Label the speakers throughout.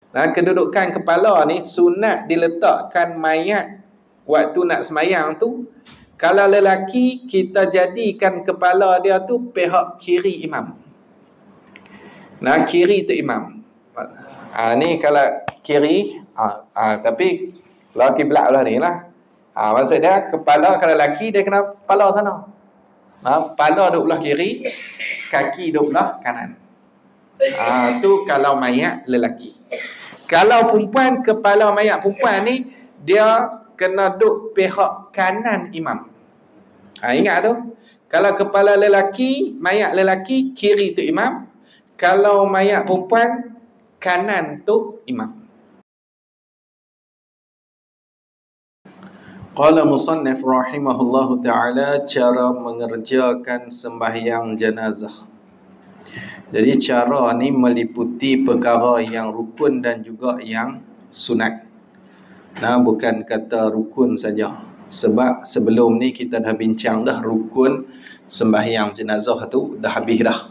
Speaker 1: Nah, kedudukan kepala ni sunat diletakkan mayat waktu nak semayang tu. Kalau lelaki, kita jadikan kepala dia tu pihak kiri imam. Nah, kiri tu imam. Ni kalau kiri, tapi kalau kiblat belah ni lah. Maksud dia, kepala kalau lelaki, dia kena kepala sana. Kepala duduk belah kiri, kaki duduk belah kanan. Tu kalau mayat lelaki. Kalau perempuan, kepala mayat perempuan ni, dia kena duduk pihak kanan imam. Ingat tu. Kalau kepala lelaki, mayat lelaki, kiri tu imam. Kalau mayat perempuan, kanan tu imam. Qala musannif rahimahullahu ta'ala, cara mengerjakan sembahyang jenazah. Jadi cara ni meliputi perkara yang rukun dan juga yang sunat. Bukan kata rukun saja. Sebab sebelum ni kita dah bincang dah rukun sembahyang jenazah tu dah habis dah.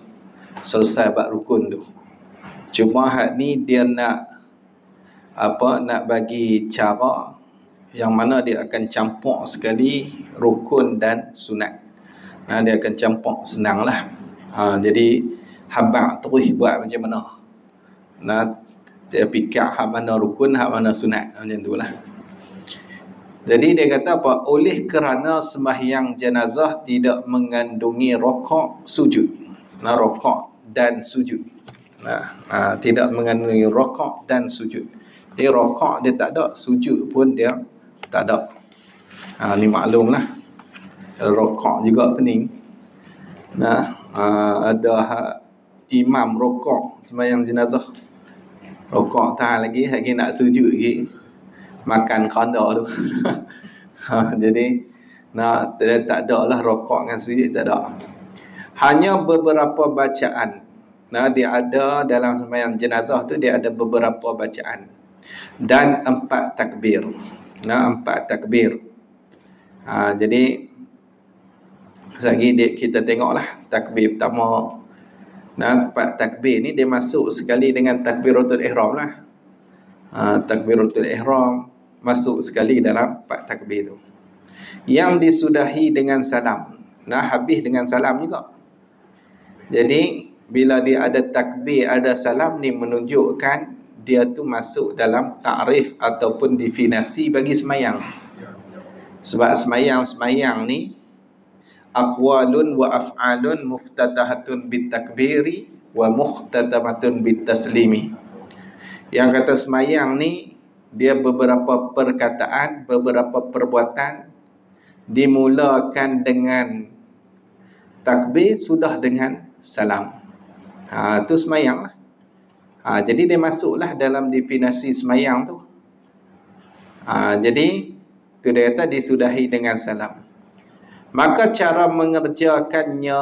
Speaker 1: Selesai bab rukun tu. Cuma hak ni dia nak bagi cara yang mana dia akan campur sekali rukun dan sunat. Dia akan campur senanglah. Jadi habaq terus buat macam mana. Dia fikir hak mana rukun, hak mana sunat, macam itulah. Jadi dia kata apa? Oleh kerana sembahyang jenazah tidak mengandungi rokok sujud. Rokok dan sujud. Tidak mengandungi rokok dan sujud. Jadi rokok dia tak ada, sujud pun dia tak ada. Ni maklumlah. Rokok juga pening. Ada imam rokok sembahyang jenazah, rokok tahan lagi nak sujud lagi, makan khanda tu. Jadi dia tak ada lah rokok dengan sujud, tak ada. Hanya beberapa bacaan. Dia ada dalam sembahyang jenazah tu, dia ada beberapa bacaan dan 4 takbir. 4 takbir. Jadi sekali kita tengoklah takbir pertama. 4 takbir ni dia masuk sekali dengan takbiratul ihram lah. Takbiratul ihram masuk sekali dalam 4 takbir tu. Yang disudahi dengan salam. Habis dengan salam juga. Jadi bila dia ada takbir, ada salam, ni menunjukkan dia tu masuk dalam ta'rif ataupun definisi bagi semayang. Sebab semayang ni aqwalun wa af'alun muftatahatun bitakbiri wa mukhtatamatun bitaslimi. Yang kata semayang ni, dia beberapa perkataan, beberapa perbuatan dimulakan dengan takbir, sudah dengan salam. Tu semayang lah. Jadi dia masuklah dalam definisi semayang tu. Jadi tu dia kata disudahi dengan salam. Maka cara mengerjakannya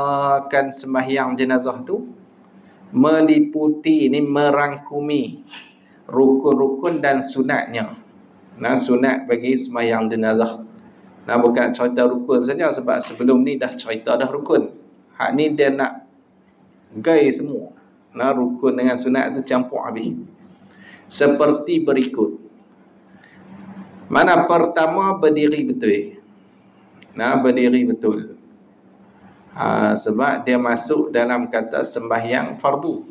Speaker 1: kan sembahyang jenazah tu meliputi, ini merangkumi rukun-rukun dan sunatnya. Sunat bagi sembahyang jenazah. Bukan cerita rukun saja, sebab sebelum ni dah cerita dah rukun. Hak ni dia nak gai semua. Rukun dengan sunat tu campur habis. Seperti berikut. Mana pertama, berdiri betul. Berdiri betul. Sebab dia masuk dalam kata sembahyang fardu.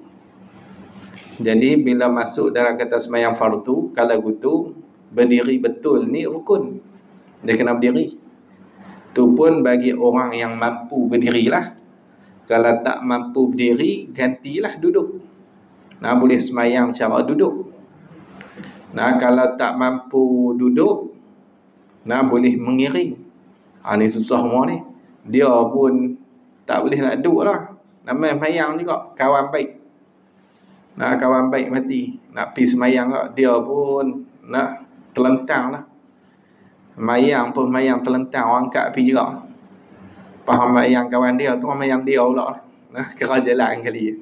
Speaker 1: Jadi bila masuk dalam kata sembahyang fardu, kalau gitu berdiri betul ni rukun. Dia kena berdiri. Tu pun bagi orang yang mampu berdirilah. Kalau tak mampu berdiri, gantilah duduk. Boleh sembahyang cara duduk. Kalau tak mampu duduk, boleh mengiring. Ni susah semua ni. Dia pun tak boleh nak duduk lah. Nama semayang juga. Kawan baik. Kawan baik mati. Nak pergi semayang juga. Dia pun nak terlentang lah. Mayang pun mayang terlentang. Orang angkat pergi juga. Faham mayang kawan dia tu, mayang dia pula. Kira jalan kali.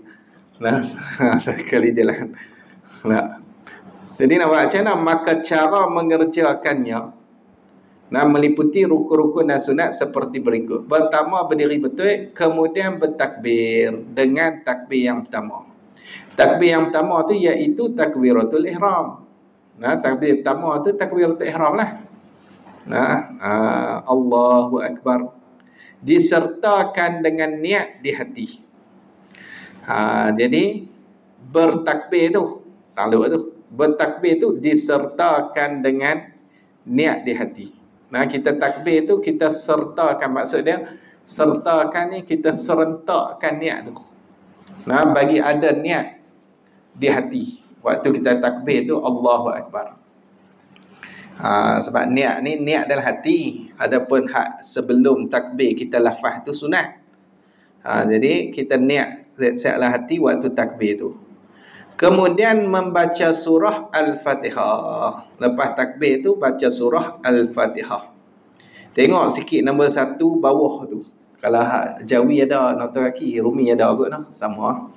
Speaker 1: Kali jalan. Jadi nak buat macam mana? Maka cara mengerjakannya meliputi rukun-rukun dan sunat seperti berikut. Pertama, berdiri betul, kemudian bertakbir dengan takbir yang pertama. Takbir yang pertama tu iaitu takbiratul ihram. Nah, takbir pertama tu takbiratul ihram lah. Nah, Allahu Akbar. Disertakan dengan niat di hati. Jadi bertakbir tu, takluk tu. Bertakbir tu disertakan dengan niat di hati. Nah, kita takbir tu kita sertakan, maksud dia sertakan ni kita serentakkan niat tu. Nah, bagi ada niat di hati waktu kita takbir tu Allahu Akbar. Sebab niat ni niat dalam hati. Adapun hak sebelum takbir kita lafaz tu sunat. Jadi kita niat dalam hati waktu takbir tu. Kemudian membaca surah Al-Fatihah. Lepas takbir tu baca surah Al-Fatihah. Tengok sikit nombor 1 bawah tu. Kalau hak Jawi ada, nota kaki, Rumi ada kot noh, sama.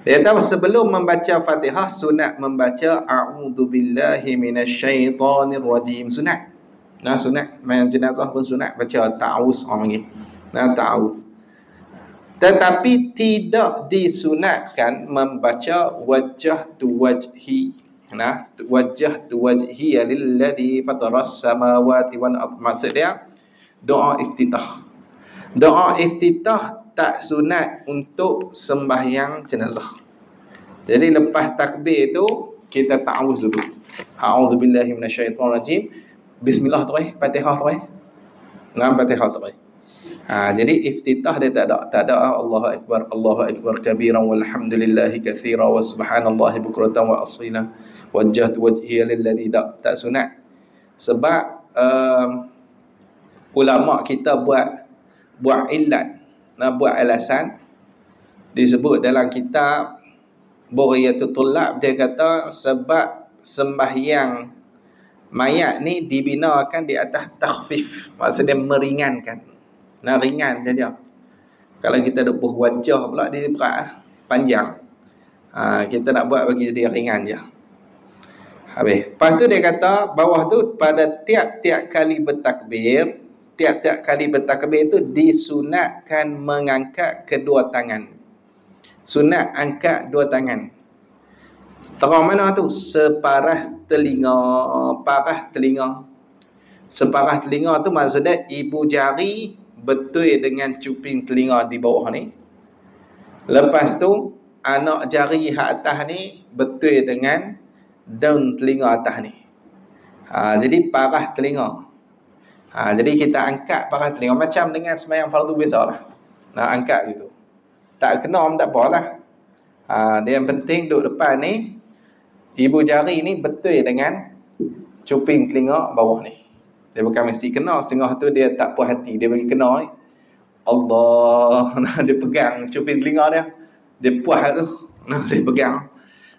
Speaker 1: Dia tahu sebelum membaca Fatihah sunat membaca a'udzubillahi minasyaitonirrajim, sunat. Nah, sunat main jenazah pun sunat baca ta'awuz orang panggil. Nah, ta'awuz. Tetapi tidak disunatkan membaca wajjahtu wajhi. Nah, wajjahtu wajhi lilladzi fataras samawati wal ardh. Maksud dia doa iftitah. Doa iftitah tak sunat untuk sembahyang jenazah. Jadi lepas takbir tu kita ta'awuz dulu. A'udzubillahi minasyaitonirrajim. Bismillah tu Fatihah tu Nah, Fatihah tu jadi iftitah dia tak ada Allahu akbar kabiran walhamdulillahi katsira wa subhanallahi bukratan wa asila wajjahtu wajhiya lilladzi tak sunat. Sebab ulama kita buat illat, buat alasan. Disebut dalam kitab Bughiyatul Tullab, dia kata sebab sembahyang mayat ni dibinakan di atas takhfif, maksudnya meringankan. Nah, ringan saja. Kalau kita duk buh wajah pula dia berat, panjang. Kita nak buat bagi dia ringan je. Habis. Lepas tu dia kata bawah tu pada tiap-tiap kali bertakbir itu disunatkan mengangkat kedua tangan. Sunat angkat dua tangan. Terang mana tu? Separah telinga. Separah telinga tu maksudnya ibu jari betul dengan cuping telinga di bawah ni. Lepas tu anak jari hak atas ni betul dengan daun telinga atas ni. Jadi parah telinga. Jadi kita angkat parah telinga macam dengan sembahyang fardu biasa lah. Nak angkat gitu. Tak kena pun tak apalah. Dia yang penting duduk depan ni ibu jari ni betul dengan cuping telinga bawah ni. Dia bukan mesti kena, setengah tu dia tak puas hati, dia bagi kena Allah. Dia pegang cuping telinga dia puas tu. Dia pegang.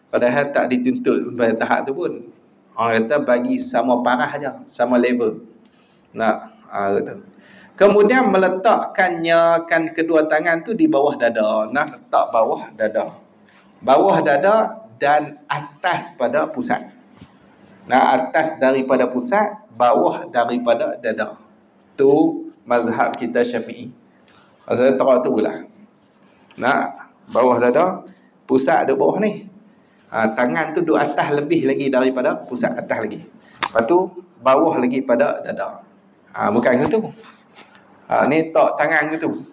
Speaker 1: Padahal tak dituntut pada tahap tu pun. Orang kata bagi sama parah aja, sama level. Gitu. Kemudian meletakkannya kedua tangan tu di bawah dada. Letak bawah dada. Bawah dada dan atas pada pusat. Atas daripada pusat, bawah daripada dada. Tu mazhab kita Syafi'i. Maksudnya tahu tu lah. Bawah dada, pusat ada bawah ni. Tangan tu duduk atas lebih lagi daripada pusat, atas lagi. Lepas tu bawah lagi pada dada. Bukan gitu. Ni tak tangan gitu.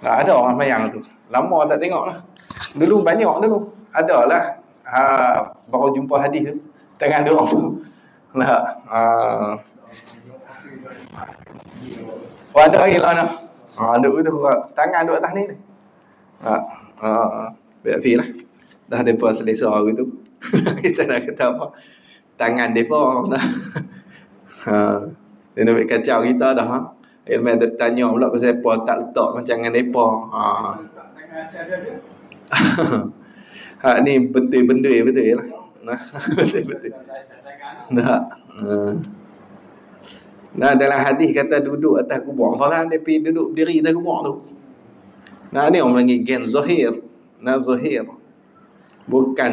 Speaker 1: Ada orang mayang tu. Lama tak tengok lah. Dulu banyak dulu. Adalah. Baru jumpa hadis tu. Tangan dia orang. Ada lagi lah nak. Duduk tu. Tangan duduk atas ni. Biar feel lah. Dah mereka selesa gitu. Kita nak kata apa. Tangan mereka. Dia nak buat kacau kita dah. Ilmu duk tanya pula pasal apa tak letak macam dengan mereka. Ni betul-betul betul lah. Betul-betul. Dalam hadis kata duduk atas kubur. Orang dia pergi duduk berdiri atas kubur tu. Ni orang panggil gen zahir. Zahir. Bukan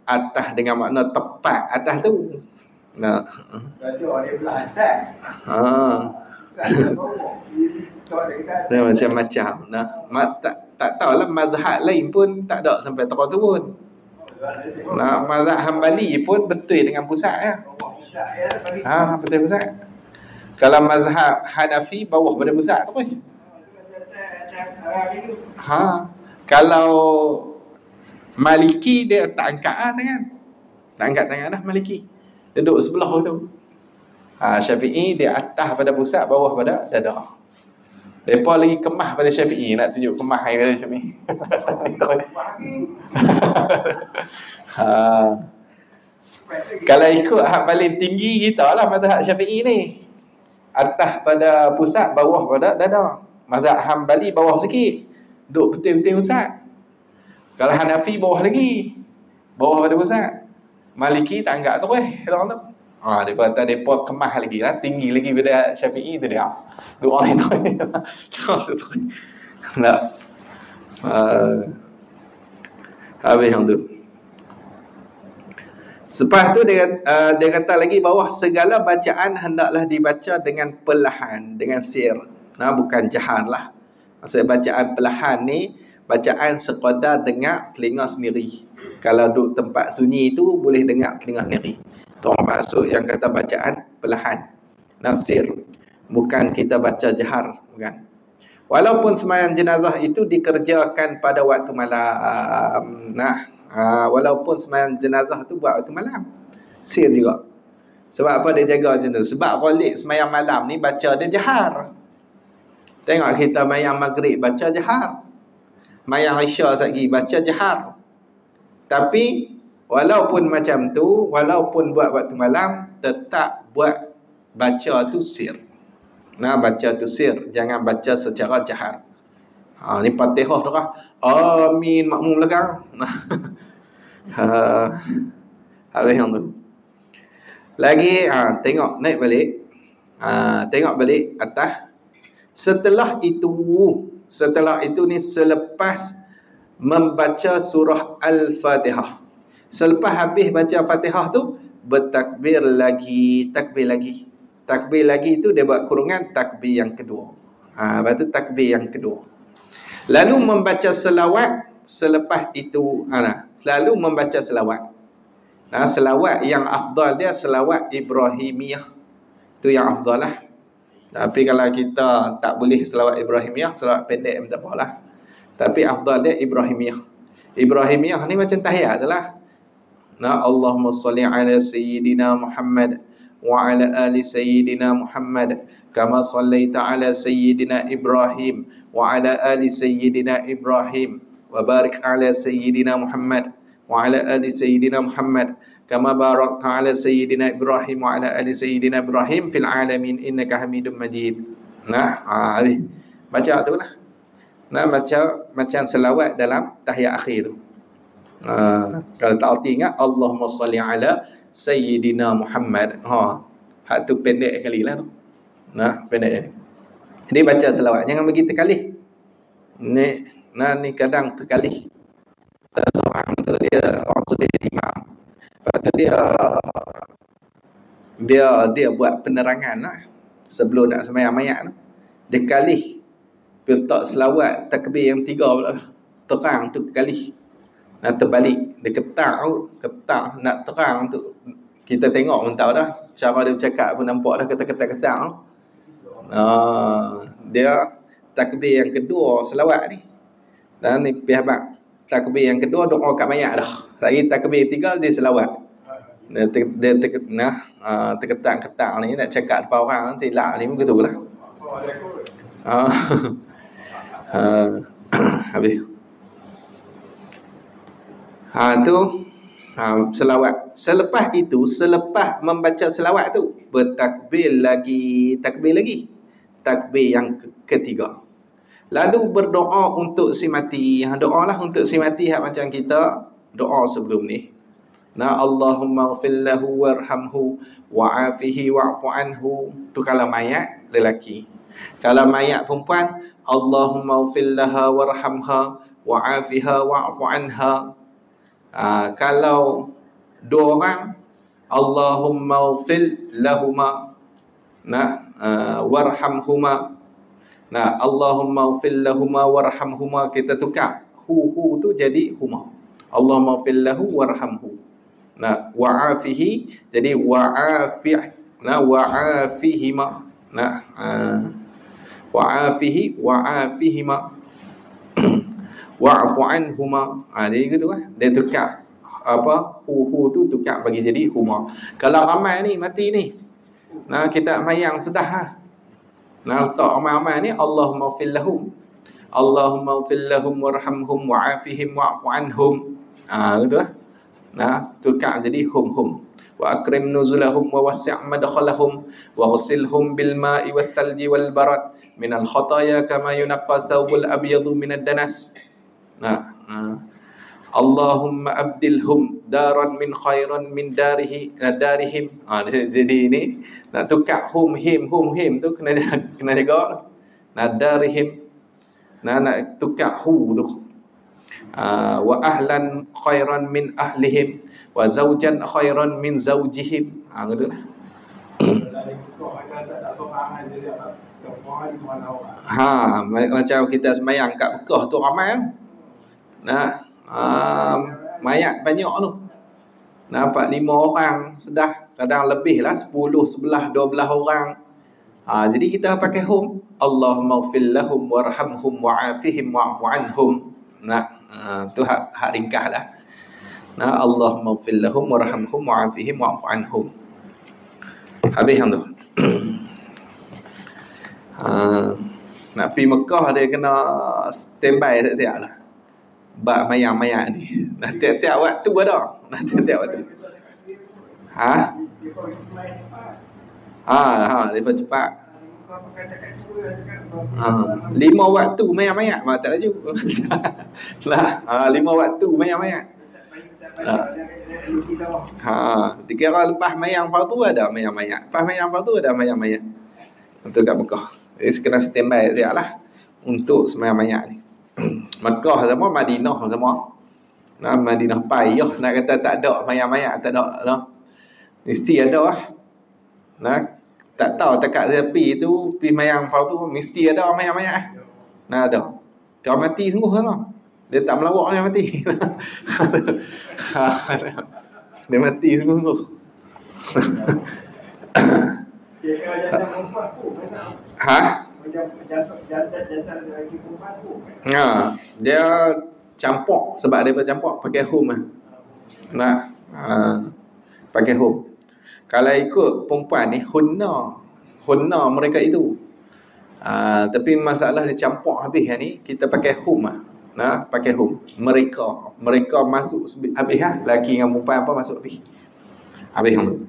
Speaker 1: atas dengan makna tepat atas tu. Dia belah atas. Dia macam-macam. tak tahulah mazhab lain pun tak ada sampai tera tu pun. Nah, mazhab Hambali pun betul dengan pusat ya. Betul pusat. Kalau mazhab Hanafi bawah pada pusat tu pun. Kalau Maliki dia tak angkat tangan. Tak angkat tangan dah Maliki. Duduk sebelah tu. Syafi'i dia atas pada pusat, bawah pada dada. Mereka lagi kemah pada Syafi'i. Nak tunjuk kemah pada Syafi'i. Kalau ikut hak paling tinggi kita lah mazhab Syafi'i ni. Atas pada pusat, bawah pada dada. Mazhab Hambali bawah sikit. Duduk betul-betul pusat. Kalau Hanafi bawah lagi. Bawah pada pusat. Maliki tak anggap tu tu. Dia kata mereka kemah lagi lah, tinggi lagi pada Syafi'i tu dia. Dua orang itu. Tak. Habis yang tu. Lepas tu dia kata lagi bawah, segala bacaan hendaklah dibaca dengan perlahan, dengan sir. Bukan jahan lah. Maksud bacaan perlahan ni, bacaan sekadar dengar telinga sendiri. Kalau duduk tempat sunyi tu boleh dengar telinga sendiri. Itu maksud yang kata bacaan perlahan, nasir. Bukan kita baca jahar, bukan. Walaupun sembahyang jenazah itu dikerjakan pada waktu malam. Walaupun sembahyang jenazah tu buat waktu malam, sir juga. Sebab apa dia jaga macam tu? Sebab Khalid sembahyang malam ni baca dia jahar. Tengok kita sembahyang maghrib baca jahar, sembahyang isya lagi baca jahar. Tapi walaupun macam tu, walaupun buat waktu malam, tetap buat baca tu sir. Baca tu sir, jangan baca secara jahar. Ni Fatihah tu lah. Amin makmum belakang. Habis yang tu. Lagi tengok naik balik. Tengok balik atas. Setelah itu ni selepas membaca surah Al-Fatihah. Selepas habis baca Fatihah tu, bertakbir lagi, takbir lagi. Takbir lagi itu dia buat kurungan takbir yang kedua. Lepas tu takbir yang kedua. Lalu membaca selawat selepas itu. Lalu membaca selawat. Selawat yang afdal dia selawat Ibrahimiyah. Itu yang afdal lah. Tapi kalau kita tak boleh selawat Ibrahimiyah, selawat pendek tak apalah. Tapi afdal dia Ibrahimiyah. Ibrahimiyah ni macam tahiyat tu lah. Allahumma salli ala Sayyidina Muhammad wa ala ali Sayyidina Muhammad kama sallaita ala Sayyidina Ibrahim wa ala ali Sayyidina Ibrahim wa barik ala Sayyidina Muhammad wa ala ali Sayyidina Muhammad kama barakta ala Sayyidina Ibrahim wa ala ali Sayyidina Ibrahim fil alamin innaka Hamidum Majid. Baca tu lah. Baca macam selawat dalam tahiyat akhir tu. Kalau tak arti ingat Allahumma salli ala Sayyidina Muhammad. Hak tu pendek kali lah tu. Pendek. Jadi baca selawat, jangan bagi terkalih. Ni kadang terkalih. Seorang tu dia orang sudah jadi imam. Lepas tu dia buat penerangan lah sebelum nak sembahyang mayat tu. Dia kalih letak selawat takbir yang 3 pula. Terang tu kali. Nak terbalik. Dia ketak nak terang tu. Kita tengok pun tahu dah. Cara dia bercakap pun nampak dah ketak-ketak. Dia takbir yang kedua selawat ni. Dan ni pihak takbir yang kedua doa kat mayat dah. Lagi takbir 3 dia selawat. Dia terketak-ketak ni nak cakap depan orang silap ni pun gitulah. Habis. Tu selawat. Selepas itu, selepas membaca selawat tu, bertakbir lagi. Takbir yang ketiga. Lalu berdoa untuk si mati. Doa lah untuk si mati macam kita doa sebelum ni. Allahumma ighfir lahu warhamhu wa'afihi wa'fu anhu. Tu kalau mayat lelaki. Kalau mayat perempuan, Allahumma ighfir laha warhamha wa'afiha wa'fu anha. Kalau dua orang, Allahumma ighfir lahuma warhamhuma. Nah, Allahumma ighfir lahuma warhamhuma, kita tukar hu tu jadi huma. Allahumma ighfir lahu warhamhu. Nah, wa'afihi jadi wa'afi'. Nah, wa'afihima. Nah, wa'afihima wa'fu anhuma. Dia gitu lah. Dia tukar apa hu tu tukar bagi jadi huma. Kalau ramai ni mati ni, nah kita mayang sudah ha. Nah letak ramai-ramai ni Allahumma ighfir lahum, Allahumma ighfir lahum warhamhum wa'afihim wa'fu anhum. Gitu lah. Nah tukar jadi hum. Wa akrim nuzulahum wa wasi' madkhalahum wa ghsilhum bil ma'i wath thalji wal barad minal khataya kama yunqqa thawbul abyadu minad danas. Nah, Allahumma abdilhum daran min khairan min darihim. Jadi ini nak tukar hum him tu kena jaga. Nah darihim. Nah nak tukar hu tu. Wa ahlan khairan min ahlihim wa zawjan khairan min zawjihim. Gitulah. Macam kita semayang kat Mekah tu ramai kan. Nah, mayat banyak tu. Nampak 5 orang sedah, kadang lebih lah 10, 11, 12 orang. Jadi kita pakai hum. Allahumma ighfir lahum warhamhum wa'afihim wa'fu anhum. Nah, tu hak ringkas lah. Nah, Allahumma ighfir lahum warhamhum wa'afihim wa'fu anhum. Habis yang tu. Nak pergi Mekah dia kena standby siap-siap lah. Bab mayang-mayang ni. Nah tiap-tiap waktu ada. Nah tiap-tiap waktu. Lepas cepat. 5 waktu mayang-mayang. Tak laju. Lah, 5 waktu mayang-mayang. Dikira lepas mayang fardu ada mayang-mayang. Lepas mayang fardu ada mayang-mayang. Untuk kat Mekah. Jadi kena standby siap lah untuk semayang-mayang ni. Mekah sama, Madinah sama. Nah, Madinah payah nak kata tak ada mayang-mayang, tak ada lah. Mesti ada lah. Nah, tak tahu takat sepi tu pergi mayang fardu mesti ada mayang-mayang. Nah, ada. Kau mati sungguh lah. Dia tak melawak dia mati. Dia mati sungguh. Dia campur sebab dia bercampur pakai hum lah. Nah, pakai hum. Kalau ikut perempuan ni hunna mereka itu. Tapi masalah dia campur habis ni kita pakai hum lah. Nah, pakai hum. Mereka masuk habis lah. Lelaki dengan perempuan apa masuk habis. Habis tu.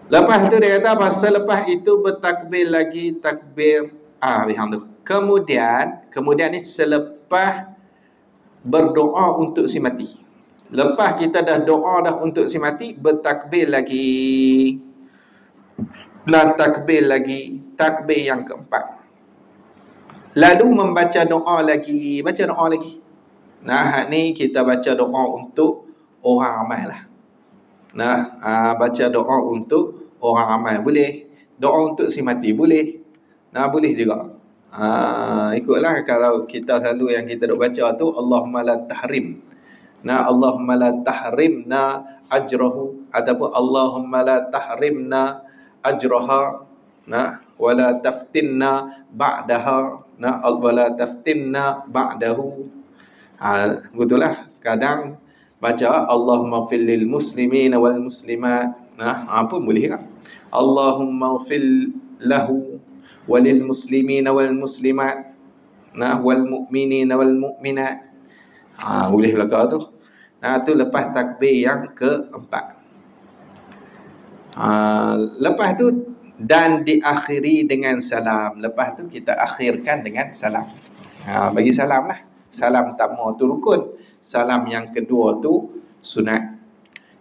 Speaker 1: Lepas tu dia kata apa? Selepas itu bertakbir lagi takbir habis tu. Kemudian ni selepas berdoa untuk si mati. Lepas kita dah doa dah untuk si mati, bertakbir lagi. Takbir lagi, takbir yang keempat. Lalu membaca doa lagi, baca doa lagi. Nah, ni kita baca doa untuk orang ramai lah. Nah, baca doa untuk orang ramai boleh. Doa untuk si mati boleh. Nah, boleh juga. Ikutlah kalau kita selalu yang kita duk baca tu Allahumma la tahrim. Nah, Allahumma la tahrimna ajrahu ataupun Allahumma la tahrimna ajraha. Nah, wala taftinna ba'daha. Nah, wala taftinna ba'dahu. Gitulah. Kadang baca Allahumma fil lil muslimin wal muslimat. Nah, apa boleh kan? Allahumma fil lahu walil muslimina wal muslimat. Nah, wal mu'minina wal mu'minat. Boleh belaka tu. Nah, tu lepas takbir yang keempat. Lepas tu dan diakhiri dengan salam. Lepas tu kita akhirkan dengan salam. Bagi salam lah. Salam pertama tu rukun. Salam yang kedua tu sunat.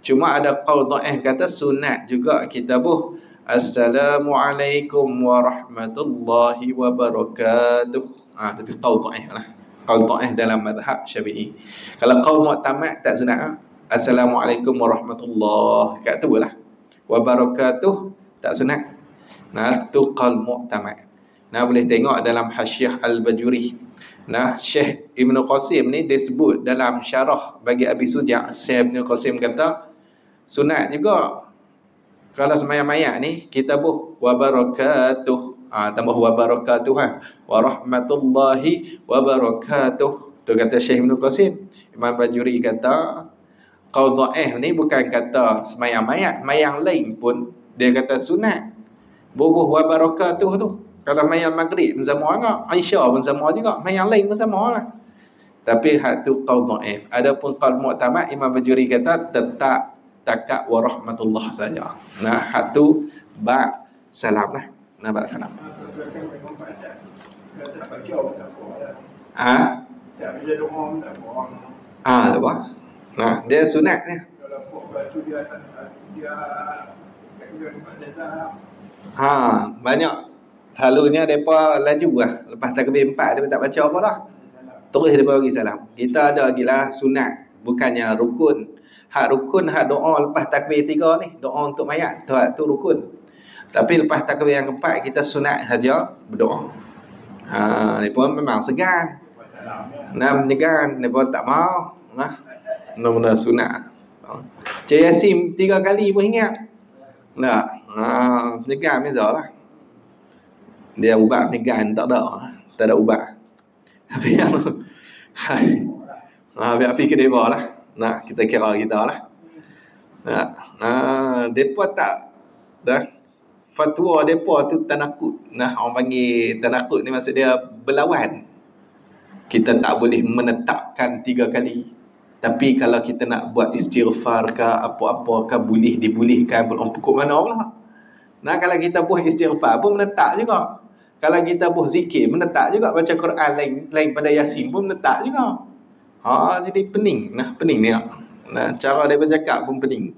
Speaker 1: Cuma ada qaul dhaif kata sunat juga kita Assalamualaikum warahmatullahi wabarakatuh. Tapi qaul dhaif lah. Qaul dhaif dalam mazhab Syafi'i. Kalau qaul mu'tamad tak sunat. Assalamualaikum warahmatullahi kat tu lah. Wabarakatuh tak sunat. Nah, tu qaul mu'tamad. Nah, boleh tengok dalam Hasyiah Al-Bajuri. Nah, Syekh Ibn Qasim ni dia sebut dalam syarah bagi Abi Suja'. Syekh Ibn Qasim kata sunat juga kalau sembahyang mayat ni kita buh wa barakatuh. Tambah wa barakatuh wa rahmatullahi wa barakatuh. Tu kata Syekh Ibn Qasim. Imam Bajuri kata qaul dhaif ni bukan kata sembahyang mayat, mayang lain pun dia kata sunat. Bubuh wa barakatuh tu. Kalau mayang maghrib pun sama juga, Aisyah pun sama juga, mayang lain pun sama lah. Tapi hak tu qaul dhaif. Adapun qaul mu'tamad, Imam Bajuri kata tetap takat wa rahmatullah saja. Nah, hak tu ba salam lah. Nah, ba salam. Apa? Nah, dia sunat ni. Banyak. Selalunya mereka laju lah. Lepas takbir 4 dia tak baca apa dah. Terus dia bagi salam. Kita ada lagi lah sunat. Bukannya rukun. Hak rukun, hak doa lepas takbir 3 ni. Doa untuk mayat. Tu rukun. Tapi lepas takbir yang keempat, kita sunat saja berdoa. Ni pun memang segan. Nah, menyegan. Ni pun tak mau. Nah, benar-benar sunat. Cik Yasin 3 kali pun ingat. Nah, menyegan beza lah. Dia ubat menyegan tak ada. Tak ada ubat. Tapi yang biar fikir dia lah. Nah, kita kira kita lah. Depa tak dah fatwa depa tu tanakut. Nah, orang panggil tanakut ni maksud dia berlawan. Kita tak boleh menetapkan 3 kali. Tapi kalau kita nak buat istighfar ke apa-apa ke boleh dibolehkan belum pukul mana pula. Nah, kalau kita buat istighfar pun menetap juga. Kalau kita buat zikir menetap juga, baca Quran lain pada Yasin pun menetap juga. Jadi pening. Nah, pening ni. Nah, cara dia bercakap pun pening.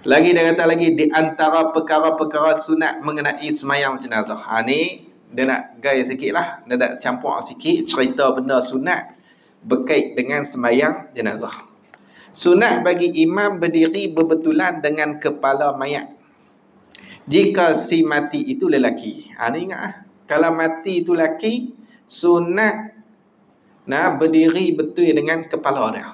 Speaker 1: Lagi dia kata lagi di antara perkara-perkara sunat mengenai sembahyang jenazah. Ni dia nak gaya sikitlah, dia nak campur sikit cerita benda sunat berkait dengan sembahyang jenazah. Sunat bagi imam berdiri berbetulan dengan kepala mayat jika si mati itu lelaki. Ni ingat kalau mati itu lelaki, sunat berdiri betul dengan kepala dia.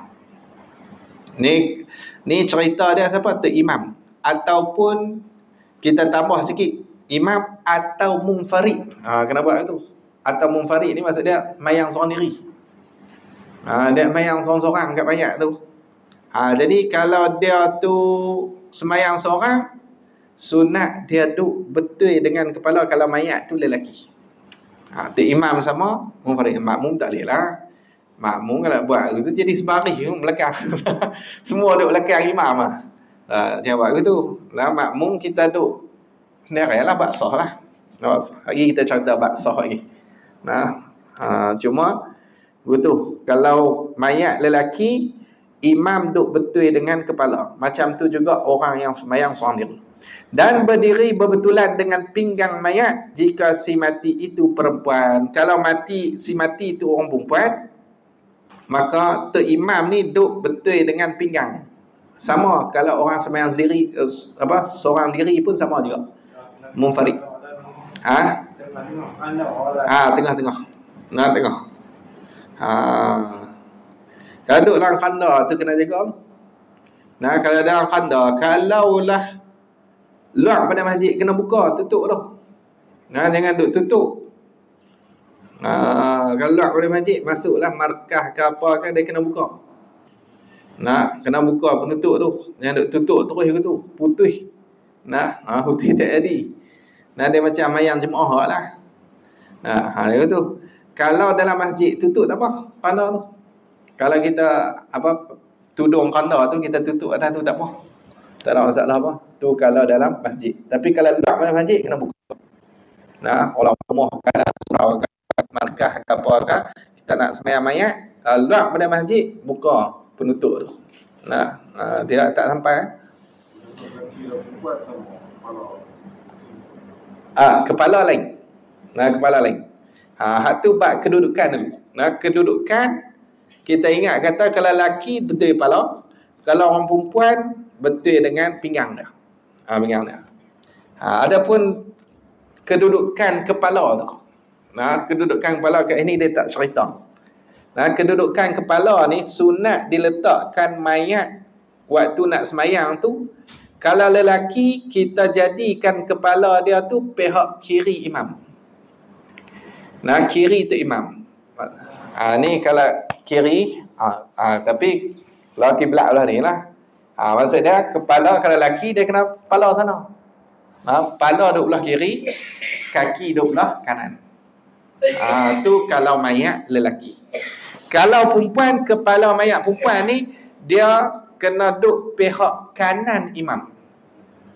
Speaker 1: Ni cerita dia siapa? Tu imam. Ataupun kita tambah sikit, imam atau munfarid. Kena buat itu. Atau munfarid ni maksud dia mayang seorang diri. Dia mayang seorang-seorang kat mayat tu. Jadi kalau dia tu semayang seorang, sunat dia duduk betul dengan kepala kalau mayat tu lelaki. Tu imam sama, munfarid. Makmum tak boleh lah. Makmum kalau buat itu jadi sebaris belakang. Semua duduk belakang imam lah. Dia buat itu. Makmum kita duduk lah baksah lah. Lagi kita cerita baksah lagi. Cuma betul. Kalau mayat lelaki, imam duduk betul dengan kepala. Macam tu juga orang yang sembahyang seorang diri. Dan berdiri berbetulan dengan pinggang mayat jika si mati itu perempuan. Kalau si mati itu orang perempuan, maka tu imam ni duduk betul dengan pinggang. Sama kalau orang sembahyang diri seorang diri pun sama juga. Munfarid. Tengah-tengah. Tengah. Kalau duduk dalam kanda tu kena jaga. Kalau dalam kanda, kalaulah luar pada masjid kena buka, tutup tu. Jangan duduk tutup. Kalau luar pada masjid, masuklah markah ke apa kan, dia kena buka. Kena buka penutup tu. Jangan duduk tutup terus tu. Putih. Putih tak jadi. Dia macam mayang jemaah lah. Dia tu. Kalau dalam masjid tutup tak apa, kanda tu. Kalau kita tudung kanda tu kita tutup atas tu tak apa. Tak ada masalah apa. Tu kalau dalam masjid. Tapi kalau luar dalam masjid kena buka. Orang rumah kalau surau markah ke apa ke, kita nak sembahyang mayat, luar pada masjid buka penutup tu. Tidak tak sampai. Kepala lain. Kepala lain. Hak tu bab kedudukan dulu. Kedudukan kita ingat kata kalau lelaki betul kepala, kalau orang perempuan betul dengan pinggang dia. Pinggang dia. Adapun kedudukan kepala tu. Nah, kedudukan kepala kat ini dia tak cerita. Nah, kedudukan kepala ni sunat diletakkan mayat waktu nak semayang tu. Kalau lelaki, kita jadikan kepala dia tu pihak kiri imam. Nah, kiri tu imam. Ni kalau kiri, tapi kalau kiblat belah ni lah. Maksud dia kepala kalau lelaki dia kena kepala sana. Kepala duduk belah kiri, kaki duduk belah kanan. Tu kalau mayat lelaki. Kalau perempuan, kepala mayat perempuan ni dia kena duduk pihak kanan imam.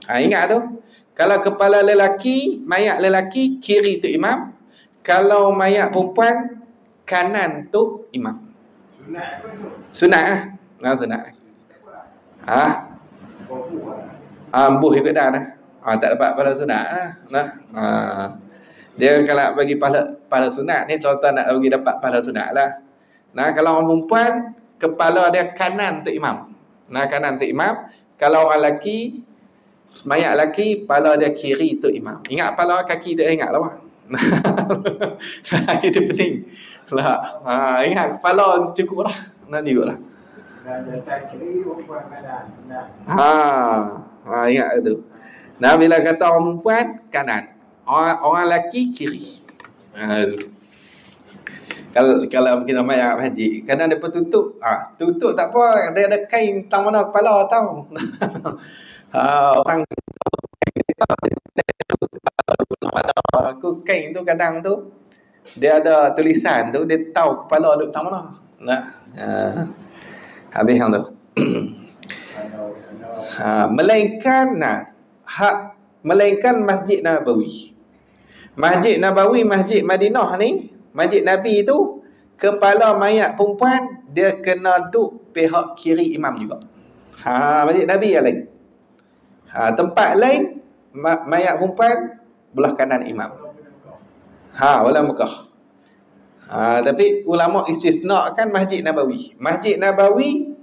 Speaker 1: Ingat tu. Kalau kepala lelaki, mayat lelaki, kiri tu imam. Kalau mayat perempuan, kanan tu imam. Sunat lah. Sunat. Ambuh ikut dah. Tak dapat pahala sunat lah. Dia kalau bagi pahala sunat ni, contoh nak bagi dapat pahala sunat lah. Kalau orang perempuan, kepala dia kanan tu imam. Kanan tu imam. Kalau orang lelaki, mayat lelaki, kepala dia kiri tu imam. Ingat kepala, kaki dia ingat lah. Itu penting lah. Ingat kepala cukup lah. Nak juga lah. Ingat tu. Bila kata orang perempuan kanan, orang lelaki kiri. Kalau kita mayat haji, kadang dia tutup. Tutup tak apa, dia ada kain tang mana kepala tahu. Orang aku kain tu kadang tu dia ada tulisan tu, dia tahu kepala duduk tang mana. Habis yang tu. Melainkan Masjid Nabawi. Masjid Nabawi, Masjid Madinah ni, Masjid Nabi tu, kepala mayat perempuan dia kena duduk pihak kiri imam juga. Masjid Nabi yang lain. Tempat lain mayat perempuan belah kanan imam. Wala Mekah. Tapi ulama istisnakan Masjid Nabawi. Masjid Nabawi,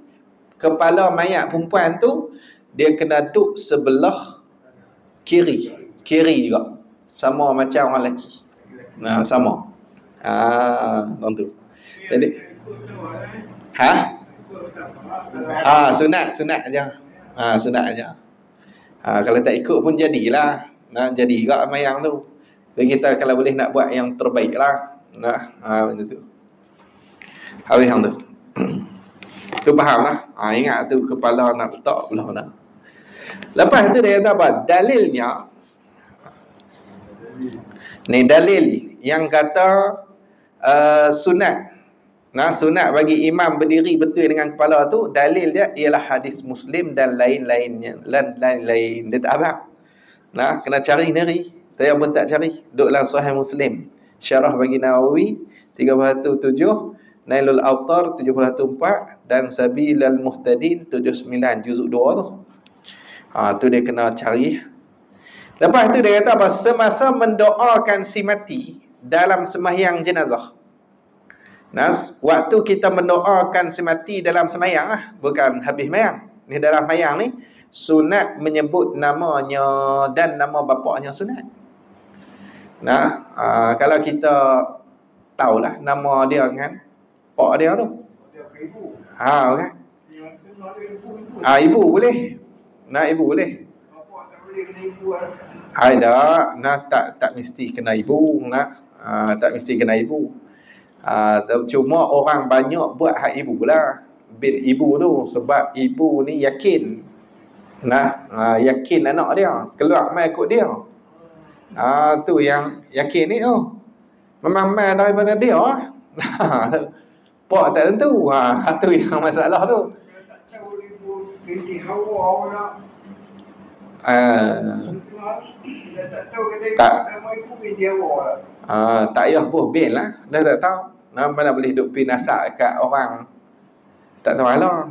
Speaker 1: kepala mayat perempuan tu dia kena duduk sebelah kiri juga. Sama macam orang lelaki. Sama. Tentu. Jadi sunat aja. Sunat aja. Kalau tak ikut pun jadilah. Jadi juga mayang tu. Jadi kita kalau boleh nak buat yang terbaik lah. Macam tu. Habis yang tu. Tu faham lah. Ingat tu kepala nak letak belah mana. Lepas tu dia kata apa? Dalilnya. Ni dalil yang kata sunat. Sunat bagi imam berdiri betul dengan kepala tu, dalil dia ialah hadis Muslim dan lain-lainnya. Lain-lain. Dia tak abang. Kena cari nari. Saya pun tak cari. Duduk dalam Sahih Muslim. Syarah bagi Nawawi 31.7, Nailul Awtar 71.4 dan Sabilal Muhtadin 79, juzuk 2 tu. Tu dia kena cari. Lepas tu dia kata apa? Semasa mendoakan si mati dalam sembahyang jenazah. Waktu kita mendoakan si mati dalam sembahyang lah, bukan habis mayang. Ni dalam mayang ni sunat menyebut namanya dan nama bapaknya sunat. Kalau kita tahulah nama dia kan, pak dia tu. Kan? Ibu boleh. Ibu boleh. Bapak tak boleh kena ibu lah. Tak mesti kena ibu. Tak mesti kena ibu. Cuma orang banyak buat hak ibu lah. Bin ibu tu, sebab ibu ni yakin. Yakin anak dia keluar mai ikut dia. Tu yang yakin ni memang mai daripada dia. Pak tak tentu. Tu yang masalah tu. Tak payah pun bin lah. Dah tak tahu. Mana boleh duk pin nasak kat orang tak tahu lah.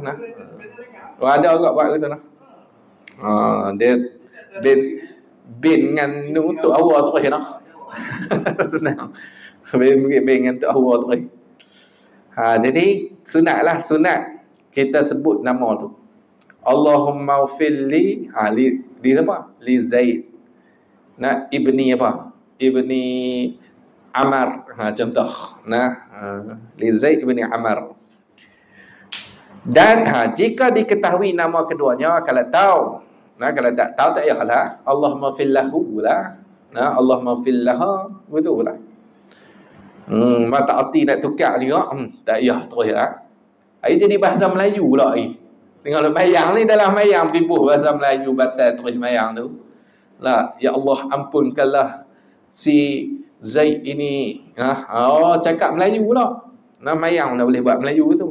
Speaker 1: Ada juga buat gitu lah. Dia bin dengan untuk awal tu lah. Senang. Bin dengan untuk awal tu. Jadi sunat kita sebut nama tu. Allahumma ufilli li siapa? Li Zaid. Ibni apa? ibni Amr, contoh. Li Zaid ibni Amr. Dan jika diketahui nama keduanya, kalau tahu, kalau tak tahu tak payahlah. Allahumma fil lahu lah. Allahumma fil laha, betul lah. Mata arti nak tukar juga, tak payah terus lah. Ini jadi bahasa Melayu pula ni. Tengok mayang ni, dalam mayang pibuh bahasa Melayu batal terus mayang tu. Lah, ya Allah ampunkanlah si Zaid ini. Cakap Melayu pula. Mayang dah boleh buat Melayu tu.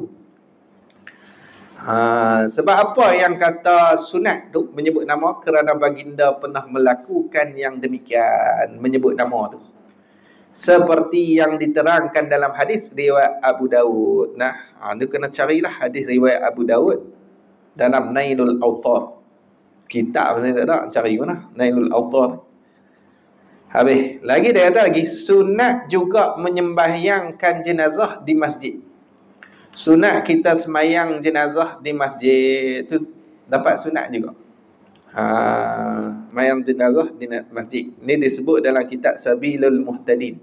Speaker 1: Sebab apa yang kata sunat tu menyebut nama? Kerana baginda pernah melakukan yang demikian, menyebut nama tu. Seperti yang diterangkan dalam hadis riwayat Abu Dawud. Dia kena carilah hadis riwayat Abu Dawud dalam Nailul Awtar. Kitab ni tak ada, cari mana Nailul Awtar. Habis lagi dia kata lagi, sunat juga menyembahyangkan jenazah di masjid. Sunat kita semayang jenazah di masjid tu dapat sunat juga. Mayang jenazah di masjid. Ini disebut dalam kitab Sabilul Muhtadin.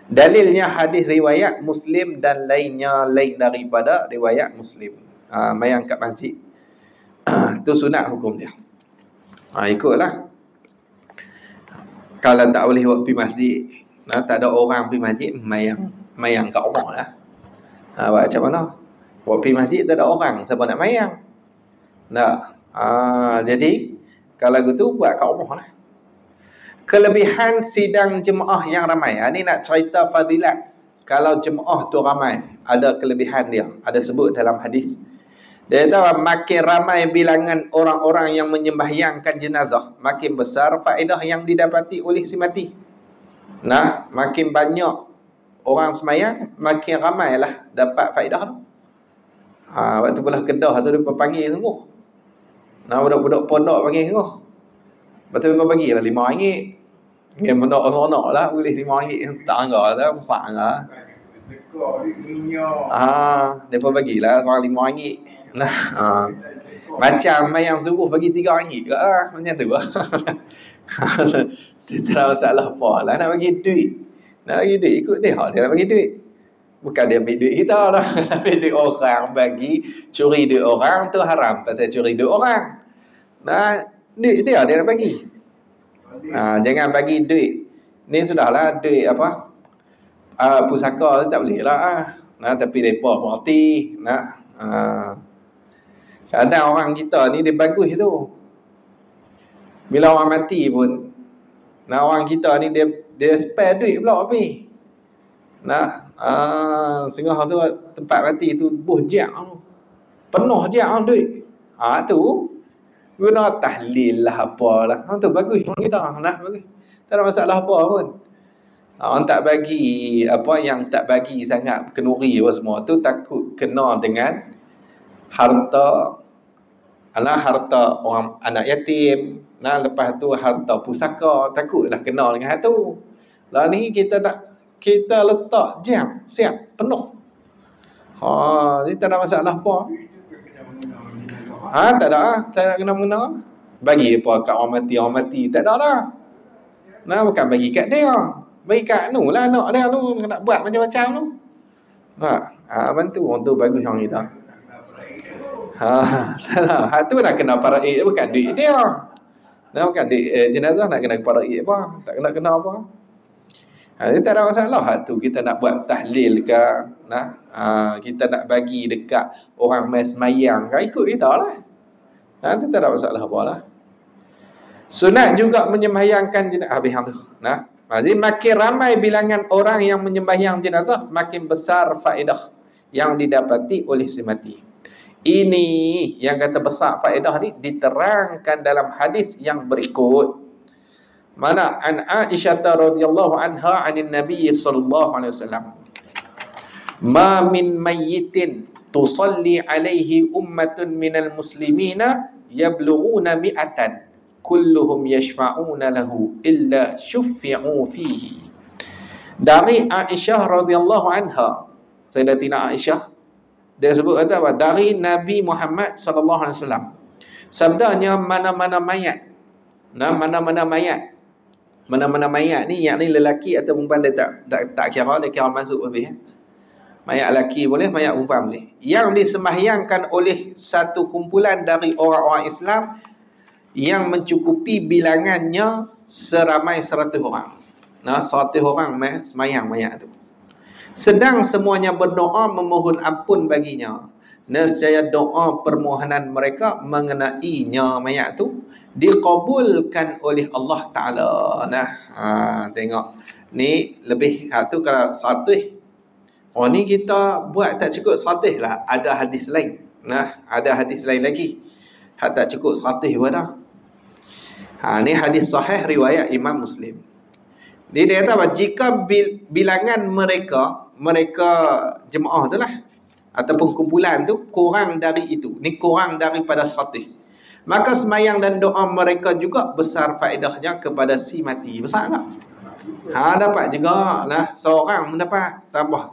Speaker 1: Dalilnya hadis riwayat Muslim dan lainnya lain daripada riwayat Muslim. Mayang kat masjid. Itu sunat hukum dia. Ikutlah. Kalau tak boleh buat pergi masjid, tak ada orang pergi masjid, mayang kat rumah lah. Buat macam mana? Buat pergi masjid tak ada orang, siapa nak mayang? Jadi kalau gitu buat kat rumah lah. Kelebihan sidang jemaah yang ramai. Ini nak cerita fadilat. Kalau jemaah tu ramai, ada kelebihan dia. Ada sebut dalam hadis. Dia kata makin ramai bilangan orang-orang yang menyembahyangkan jenazah, makin besar faedah yang didapati oleh si mati. Makin banyak orang semayang, makin ramailah dapat faedah tu. Waktu belah Kedah tu dia panggil sungguh. Budak-budak pondok panggil sungguh. Betul kau bagilah RM5. Yang pondok-pondok lah boleh RM5. Tak anggap lah, besar lah. Mereka bagilah seorang RM5. Macam yang suruh bagi RM3 ke lah. Macam tu lah. Tak ada masalah apa lah. Nak bagi duit, ikut dia. Dia nak bagi duit. Bukan dia ambil duit kita lah. Ambil duit orang bagi. Curi duit orang tu haram. Pasal curi duit orang. Duit dia nak bagi. Jangan bagi duit. Ni sudahlah duit apa? Pusaka tu tak boleh lah. Tapi mereka berarti kadang orang kita ni dia bagus tu. Bila orang mati pun, orang kita ni dia spare duit pula api. Sehingga tu tempat mati tu boh-jak tu. Penuh jak duit. Tu guna tahlil lah apalah. Tu bagus kita bagus. Tak ada masalah apa pun. Orang tak bagi apa yang tak bagi sangat kenuri apa semua tu takut kena dengan harta orang anak yatim. Lepas tu harta pusaka, takutlah kena dengan hal tu. Lah ni kita letak jam siap penuh. Ni tak ada masalah apa. Tak ada kena mengena. Bagi apa kat orang mati tak ada lah. Bukan bagi kat dia. Bagi kat lah anak dia tu nak buat macam-macam tu. Bantu orang tu bagus orang kita. Tu nak kena paraid, bukan duit dia. Bukan duit jenazah nak kena paraid apa? Tak kena apa. Dia tak ada masalah tu kita nak buat tahlil ke, kita nak bagi dekat orang semayang ke, ikut kita lah. Tu tak ada masalah apa lah. Sunat juga menyembahyangkan jenazah. Habis tu. Jadi makin ramai bilangan orang yang menyembahyang jenazah, makin besar faedah yang didapati oleh si mati. Ini yang kata besar faedah ni diterangkan dalam hadis yang berikut. Mana an Aisyah radhiyallahu anha anin Nabi sallallahu alaihi wasallam. Ma min mayyitin tusalli alaihi ummatun minal muslimina yablughuna mi'atan kulluhum yashfa'una lahu illa syuffi'u fihi. Dari Aisyah radhiyallahu anha, Sayyidatina Aisyah, dia sebut kata apa? Dari Nabi Muhammad sallallahu alaihi wasallam. Sabdanya mana-mana mayat. Mana-mana mayat Mana-mana mayat ni, yang ni lelaki atau perempuan dia tak kira, dia kira masuk lebih. Mayat lelaki boleh, mayat perempuan boleh. Yang disembahyangkan oleh satu kumpulan dari orang-orang Islam yang mencukupi bilangannya seramai 100 orang. Nah, 100 orang sembahyang mayat tu. Sedang semuanya berdoa memohon ampun baginya. Nescaya doa permohonan mereka mengenainya mayat tu dikabulkan oleh Allah Ta'ala. Nah, tengok. Ni lebih, tu kalau 100. Oh ni kita buat tak cukup 100 lah. Ada hadis lain. Nah, ada hadis lain lagi. Tak cukup 100 pun dah. Ni hadis sahih riwayat Imam Muslim. Dia kata apa? Jika bilangan mereka jemaah tu lah, ataupun kumpulan tu kurang dari itu. Ni kurang daripada 100. Maka semayang dan doa mereka juga besar faedahnya kepada si mati. Besar tak? Dapat juga lah. Seorang mendapat tambah.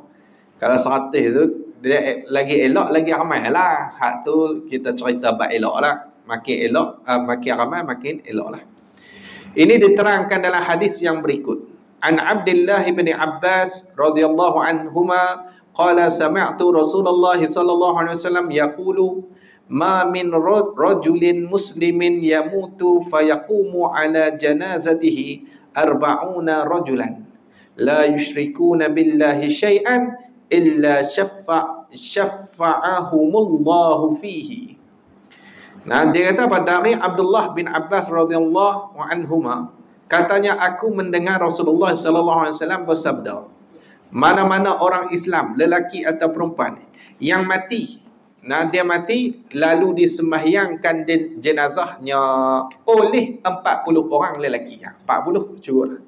Speaker 1: Kalau 100 tu dia lagi elok, lagi ramai lah. Hak tu kita cerita bab elok lah. Makin elok, makin ramai, makin elok lah. Ini diterangkan dalam hadis yang berikut. An Abdullah bin Abbas radhiyallahu anhuma qala sami'tu Rasulullah sallallahu alaihi wasallam yaqulu ma min rajulin muslimin yamutu fayaqumu ala janazatihi 40 rajulan la yusyrikuna billahi syai'an illa syafa'ahumullahu fihi. Nah, dia kata dari Abdullah bin Abbas radhiyallahu anhuma, katanya aku mendengar Rasulullah sallallahu alaihi wasallam bersabda, mana-mana orang Islam, lelaki atau perempuan yang mati, dia mati lalu disembahyangkan jenazahnya oleh 40 orang lelaki. 40 cukup.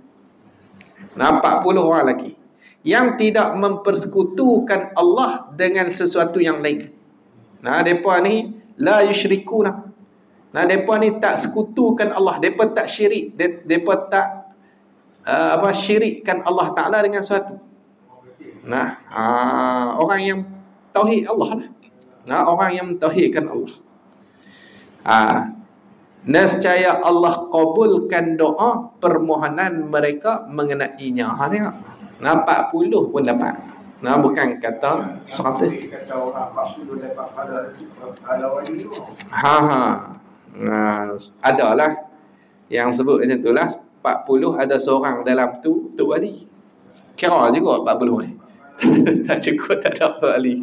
Speaker 1: 40 orang lelaki yang tidak mempersekutukan Allah dengan sesuatu yang lain. Mereka ni la yusyrikuna. Mereka ni tak sekutukan Allah. Mereka tak syirik. Mereka tak syirikkan Allah Ta'ala dengan sesuatu. Orang yang tauhid Allah lah. Orang yang mentauhidkan Allah. Nescaya Allah kabulkan doa permohonan mereka mengenainya. Tengok. 40 pun dapat. Bukan kata 100.
Speaker 2: Kata orang 40 dapat pada wali tu.
Speaker 1: Adalah yang sebut macam itulah. 40 ada seorang dalam tu untuk wali. Kira juga 40 ni. Tak cukup, tak ada wali.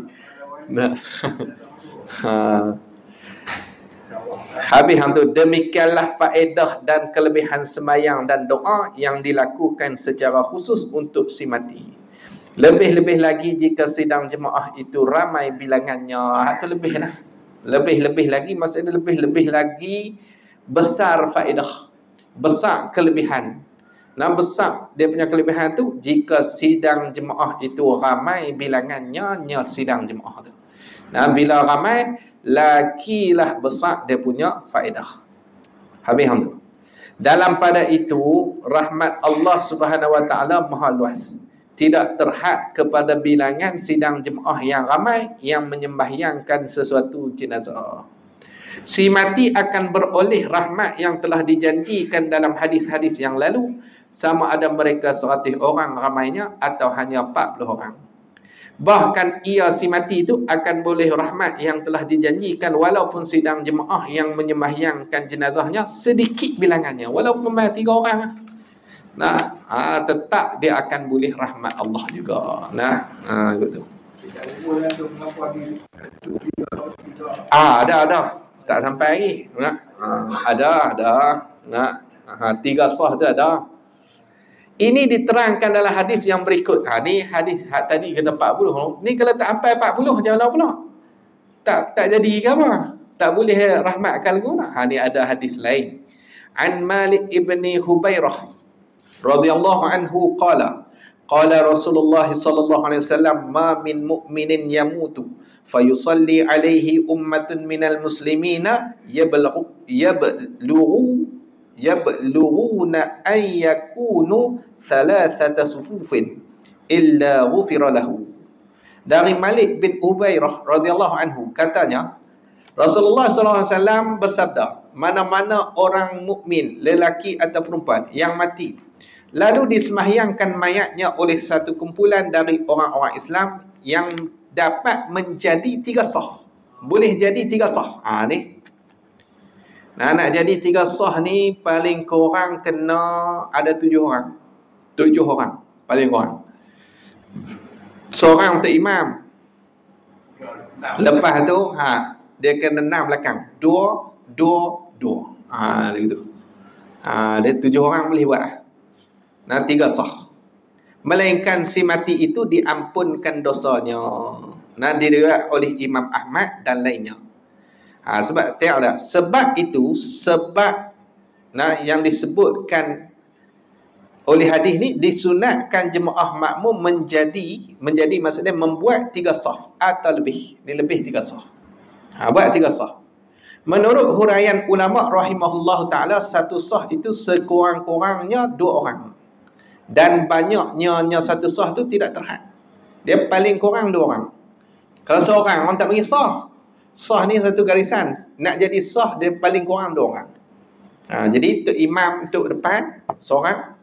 Speaker 1: Habis tu, demikianlah faedah dan kelebihan sembahyang dan doa yang dilakukan secara khusus untuk si mati. Lebih-lebih lagi jika sidang jemaah itu ramai bilangannya. Itu lebih lah. Lebih-lebih lagi, maksudnya lebih-lebih lagi besar faedah, besar kelebihan. Besar dia punya kelebihan tu jika sidang jemaah itu ramai bilangannya, sidang jemaah tu. Bila ramai, lakilah besar dia punya faedah. Habis tu. Dalam pada itu, rahmat Allah Subhanahu Wa Taala maha luas. Tidak terhad kepada bilangan sidang jemaah yang ramai yang menyembahyangkan sesuatu jenazah. Si mati akan beroleh rahmat yang telah dijanjikan dalam hadis-hadis yang lalu, sama ada mereka 100 orang ramainya atau hanya 40 orang. Bahkan ia si mati itu akan boleh rahmat yang telah dijanjikan walaupun sidang jemaah yang menyembahyangkan jenazahnya sedikit bilangannya, walaupun 3 orang. Tetap dia akan boleh rahmat Allah juga. Betul. Ada. Tak sampai lagi. Ada. 3 sah tu ada. Ini diterangkan dalam hadis yang berikut. Ni hadis tadi kata 40. Ni kalau tak sampai 40 macam mana pula? Tak jadi ke apa? Tak boleh rahmatkan lagu nak. Ni ada hadis lain. An Malik ibni Hubairah radhiyallahu anhu qala Rasulullah sallallahu alaihi wasallam ma min mu'minin yamutu fayusalli alaihi ummatun minal muslimina yablughuna an yakunu thalathata sufufin illa ghufira lahu. Dari Malik bin Hubairah radhiyallahu anhu katanya, Rasulullah sallallahu alaihi wasallam bersabda, mana-mana orang mukmin lelaki atau perempuan yang mati lalu disembahyangkan mayatnya oleh satu kumpulan dari orang-orang Islam yang dapat menjadi 3 sah. Boleh jadi 3 sah. Ni. Nah, nak jadi 3 sah ni paling kurang kena ada 7 orang. 7 orang paling kurang. Seorang untuk imam. Lepas tu dia kena 6 belakang. 2 gitu. Dia 7 orang boleh buat. Nah, 3 sah. Melainkan si mati itu diampunkan dosanya. Nah, diriwayat oleh Imam Ahmad dan lainnya. Sebab tengok dah. Sebab itu, yang disebutkan oleh hadis ni, disunatkan jemaah makmum menjadi maksudnya membuat 3 saf atau lebih. Ni lebih 3 saf. Buat 3 saf. Menurut huraian ulama rahimahullah ta'ala, 1 saf itu sekurang-kurangnya 2 orang. Dan banyaknya 1 sah tu tidak terhad. Dia paling kurang 2 orang. Kalau seorang, orang tak bagi sah. Sah ni 1 garisan. Nak jadi sah, dia paling kurang 2 orang. Jadi untuk imam untuk depan, seorang.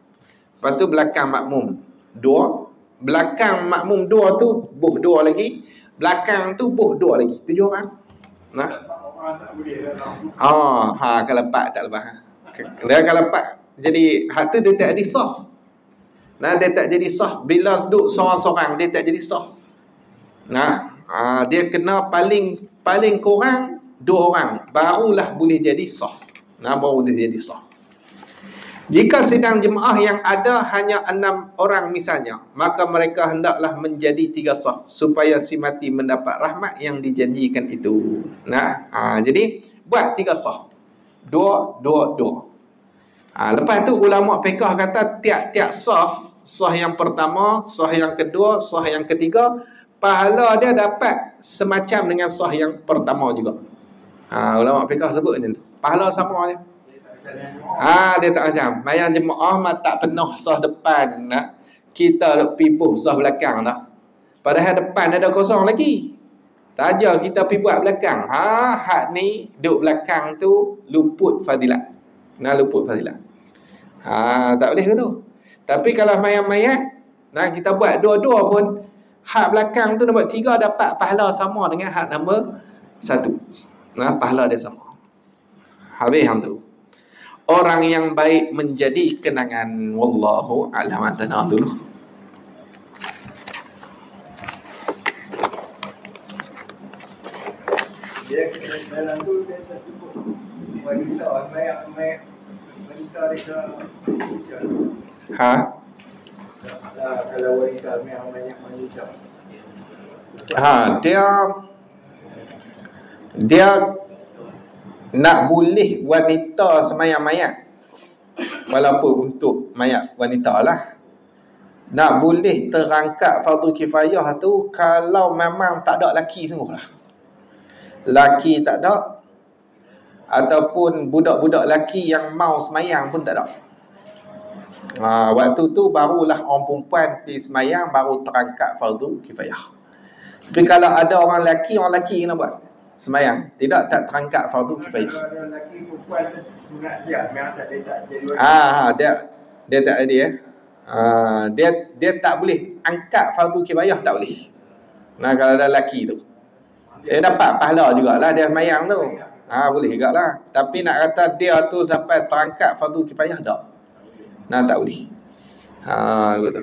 Speaker 1: Lepas tu belakang makmum 2. Belakang makmum 2 tu buh 2 lagi. Belakang tu buh 2 lagi. 7 orang. Nah. Kalau 4 tak lepas. Dia kalau 4 jadi tu dia tak ada sah. Nah, dia tak jadi sah. Bila duduk seorang-seorang, dia tak jadi sah. Nah, dia kena paling kurang 2 orang. Barulah boleh jadi sah. Nah, baru boleh jadi sah. Jika sidang jemaah yang ada hanya 6 orang misalnya, maka mereka hendaklah menjadi 3 sah supaya si mati mendapat rahmat yang dijanjikan itu. Nah, jadi buat 3 sah. 2. Lepas tu ulama fiqh kata tiap-tiap sah yang pertama, sah yang kedua, sah yang ketiga, pahala dia dapat semacam dengan sah yang pertama juga. Ulama fiqh sebut macam tu. Pahala sama dia. Dia tak macam mayang jemaah tak penuh sah depan, kita duk pibuh sah belakang dah. Padahal depan ada kosong lagi. Tak ajar kita pergi buat belakang. Hak ni duk belakang tu luput fadilat. Luput fadilat. Tak boleh ke tu. Tapi kalau mayat-mayat, kita buat 2 pun, hak belakang tu nombor 3 dapat pahala sama dengan hak nombor 1. Pahala dia sama. Habis hang tu. Orang yang baik menjadi kenangan. Wallahu a'lam. Tanah dulu.
Speaker 2: Dia dalam tu dia tak cukup wanita mayat wanita dia kalau wanita banyak wanita
Speaker 1: dia nak boleh wanita semayang mayat, walaupun untuk mayat wanita lah. Nak boleh terangkat fardu kifayah tu kalau memang tak ada laki sungguh lah. Laki tak ada, ataupun budak-budak laki yang mau semayang pun tak ada. Waktu tu barulah orang perempuan pergi semayang, baru terangkat fardu kifayah. Tapi kalau ada orang laki kena buat semayang, tak terangkat fardu kifayah.
Speaker 2: Kalau ada laki perempuan sunat dia, memang tak jadi.
Speaker 1: Dia tak ada dia tak boleh angkat fardu kifayah, tak boleh. Kalau ada laki tu, dia dapat pahala jugalah dia semayang tu. Boleh jugalah. Tapi nak kata dia tu sampai terangkat fardu kifayah tak. Tak boleh. Gitu.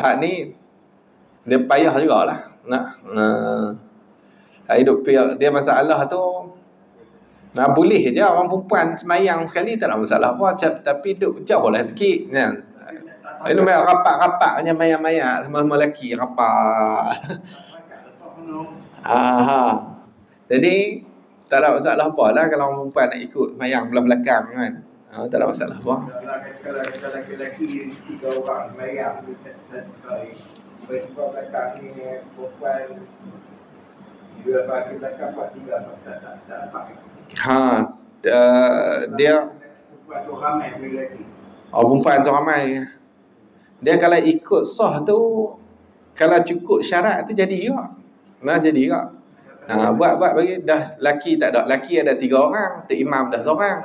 Speaker 1: Hak ni dia payah jugalah. Hidup dia masalah tu. Boleh je orang perempuan semayang sekali, tak ada masalah apa. Tapi duduk jauh lah sikit. Ini main rapat-rapat macam mayat-mayat sama-sama lelaki rapat. Jadi tak ada masalah apa lah kalau orang perempuan nak ikut mayang belah belakang kan. Tak ada masalah apa.
Speaker 2: Kalau lelaki 3 orang mayang belah belakang ni perempuan dia bagi belakang buat 3 tak apa.
Speaker 1: Dia
Speaker 2: perempuan tu ramai lelaki.
Speaker 1: Perempuan tu ramai. Dia kalau ikut sah tu, kalau cukup syarat tu jadi juga. Jadi juga. Buat bagi dah laki tak ada. Laki ada 3 orang, tu imam dah seorang.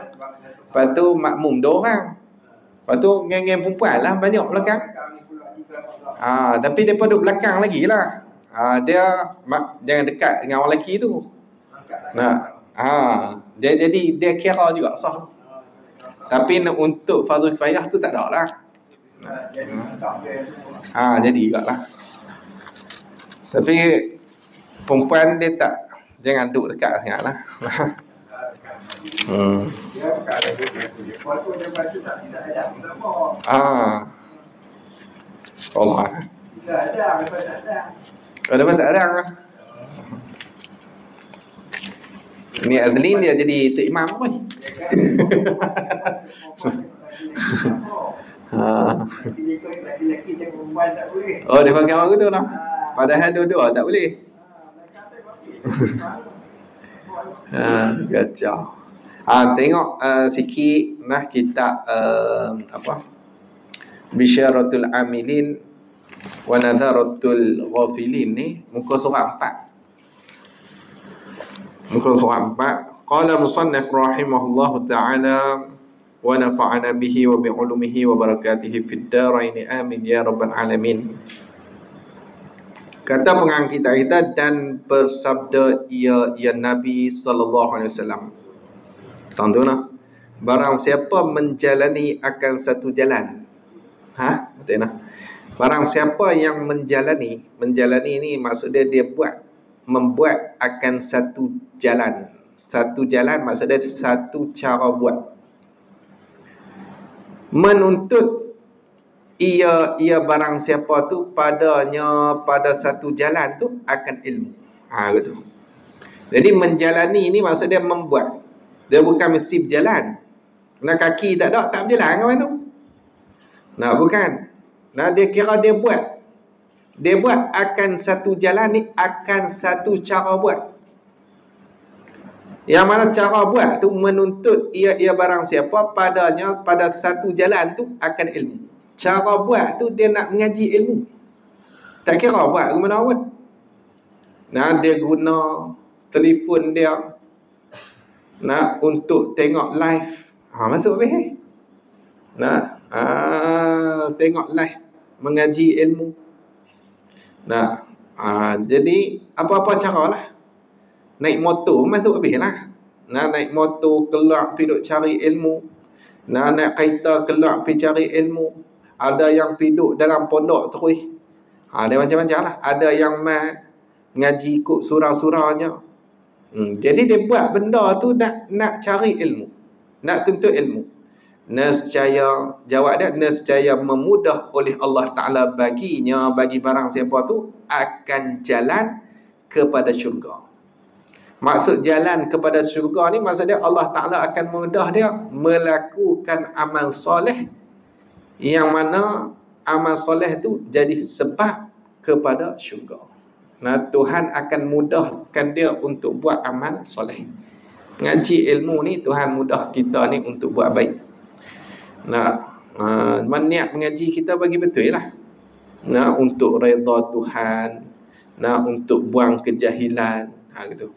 Speaker 1: Lepas tu makmum 2 orang. Lepas tu geng-geng perempuan lah banyak belakang. Tapi depa duduk belakang lagi lah. Dia jangan dekat dengan orang lelaki tu. Dia jadi dia kira juga sah. Tapi untuk fardu kifayah tu tak ada lah. Jadi jugalah. Tapi perempuan dia tak, jangan duduk dekat sangatlah. Allah. Ada tak ada lah. Ni Azlin dia jadi tok imam pun. Dia pakai orang tu lah. Padahal dua-dua tak boleh. Kacau. Tengok sikit nah kitab Bisyaratul Amilin wa Nadharatul Ghafilin ni muka surat 4. Muka surat 4. Qala musannif rahimahullahu ta'ala wa nafa'ana bihi wa bi'ulumihi wa barakatihi fid darain amin ya rabbal alamin. Kata pengarang kita dan bersabda ya Nabi sallallahu alaihi wasallam. Tanduna. Barang siapa menjalani akan satu jalan. Betul nah. Barang siapa yang menjalani ni maksudnya dia membuat akan satu jalan. Satu jalan maksudnya satu cara buat. Menuntut ia barang siapa tu pada satu jalan tu akan ilmu. Gitu. Jadi menjalani ni maksud dia membuat. Dia bukan mesti berjalan. Kaki tak ada, tak berjalan kan tu. Bukan. Dia kira dia buat. Dia buat akan satu jalan ni akan satu cara buat. Yang mana cara buat tu menuntut ia barang siapa pada satu jalan tu akan ilmu. Cara buat tu dia nak mengaji ilmu. Tak kira buat ke mana pun. Dia guna telefon dia untuk tengok live. Masuk habis. Tengok live mengaji ilmu. Jadi apa-apa caralah. Naik motor masuk habis lah. Naik motor keluar pergi duk cari ilmu. Naik kereta keluar pergi cari ilmu. Ada yang piduk dalam pondok terus. Dia macam-macam lah. Ada yang ngaji ikut surah-surahnya. Jadi dia buat benda tu nak cari ilmu. Nak tuntut ilmu. Nescaya, jawab dia, nescaya memudah oleh Allah Ta'ala bagi barang siapa tu akan jalan kepada syurga. Maksud jalan kepada syurga ni maksudnya Allah Ta'ala akan mudah dia melakukan amal soleh, yang mana amal soleh tu jadi sebab kepada syurga. Tuhan akan mudahkan dia untuk buat amal soleh. Ngaji ilmu ni Tuhan mudah kita ni untuk buat baik. Niat mengaji kita bagi betul lah. Untuk redha Tuhan, untuk buang kejahilan, gitu.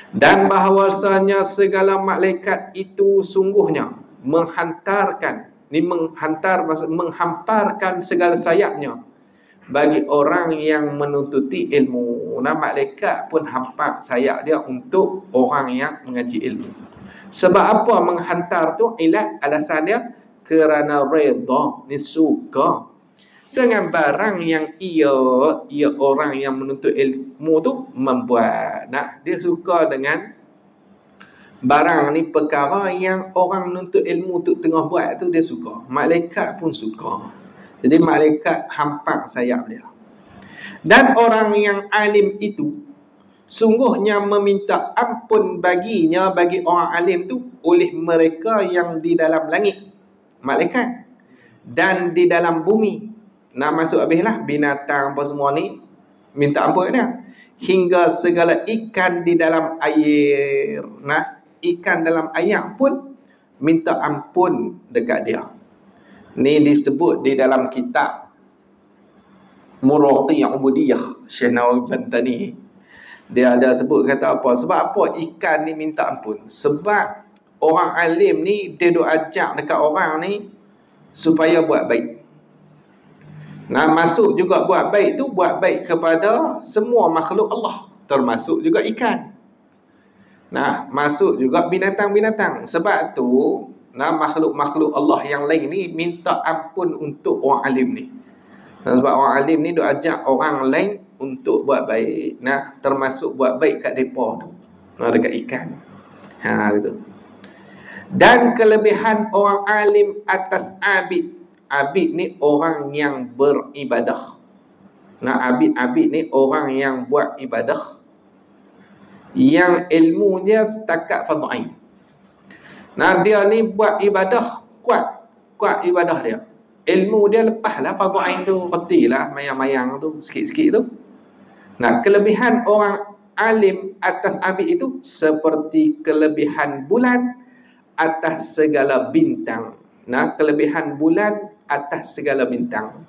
Speaker 1: Dan bahawasanya segala malaikat itu sungguhnya menghantarkan menghamparkan segala sayapnya bagi orang yang menuntuti ilmu. Malaikat pun hampak sayap dia untuk orang yang mengaji ilmu. Sebab apa menghantar tu? Alasan dia kerana redha, ni suka dengan barang yang ia orang yang menuntut ilmu tu membuat. Dia suka dengan barang ni, perkara yang orang menuntut ilmu tu tengah buat tu dia suka. Malaikat pun suka. Jadi malaikat hampak sayap dia. Dan orang yang alim itu sungguhnya meminta ampun baginya, bagi orang alim tu, oleh mereka yang di dalam langit, malaikat, dan di dalam bumi. Masuk habislah binatang apa semua ni minta ampun dia. Hingga segala ikan di dalam air. Ikan dalam air pun minta ampun dekat dia. Ni disebut di dalam kitab Muraqi Ubudiyah Syekh Nawawi Bantani. Dia ada sebut kata apa? Sebab apa ikan ni minta ampun? Sebab orang alim ni dia duk ajak dekat orang ni supaya buat baik. Nah, masuk juga buat baik tu, buat baik kepada semua makhluk Allah, termasuk juga ikan. Nah, masuk juga binatang-binatang. Sebab tu, nah, makhluk-makhluk Allah yang lain ni minta ampun untuk orang alim ni. Nah, sebab orang alim ni duk ajak orang lain untuk buat baik. Nah, termasuk buat baik kat depa tu. Nah, dekat ikan. Gitu. Dan kelebihan orang alim atas abid. Abid ni orang yang beribadah. Nah, abid ni orang yang buat ibadah, yang ilmunya setakat fardu ain. Nah, dia ni buat ibadah kuat ibadah dia. Ilmu dia lepaslah fardu ain tu, retilah mayang-mayang tu sikit-sikit tu. Nah, kelebihan orang alim atas abid itu seperti kelebihan bulan atas segala bintang. Nah, kelebihan bulan atas segala bintang.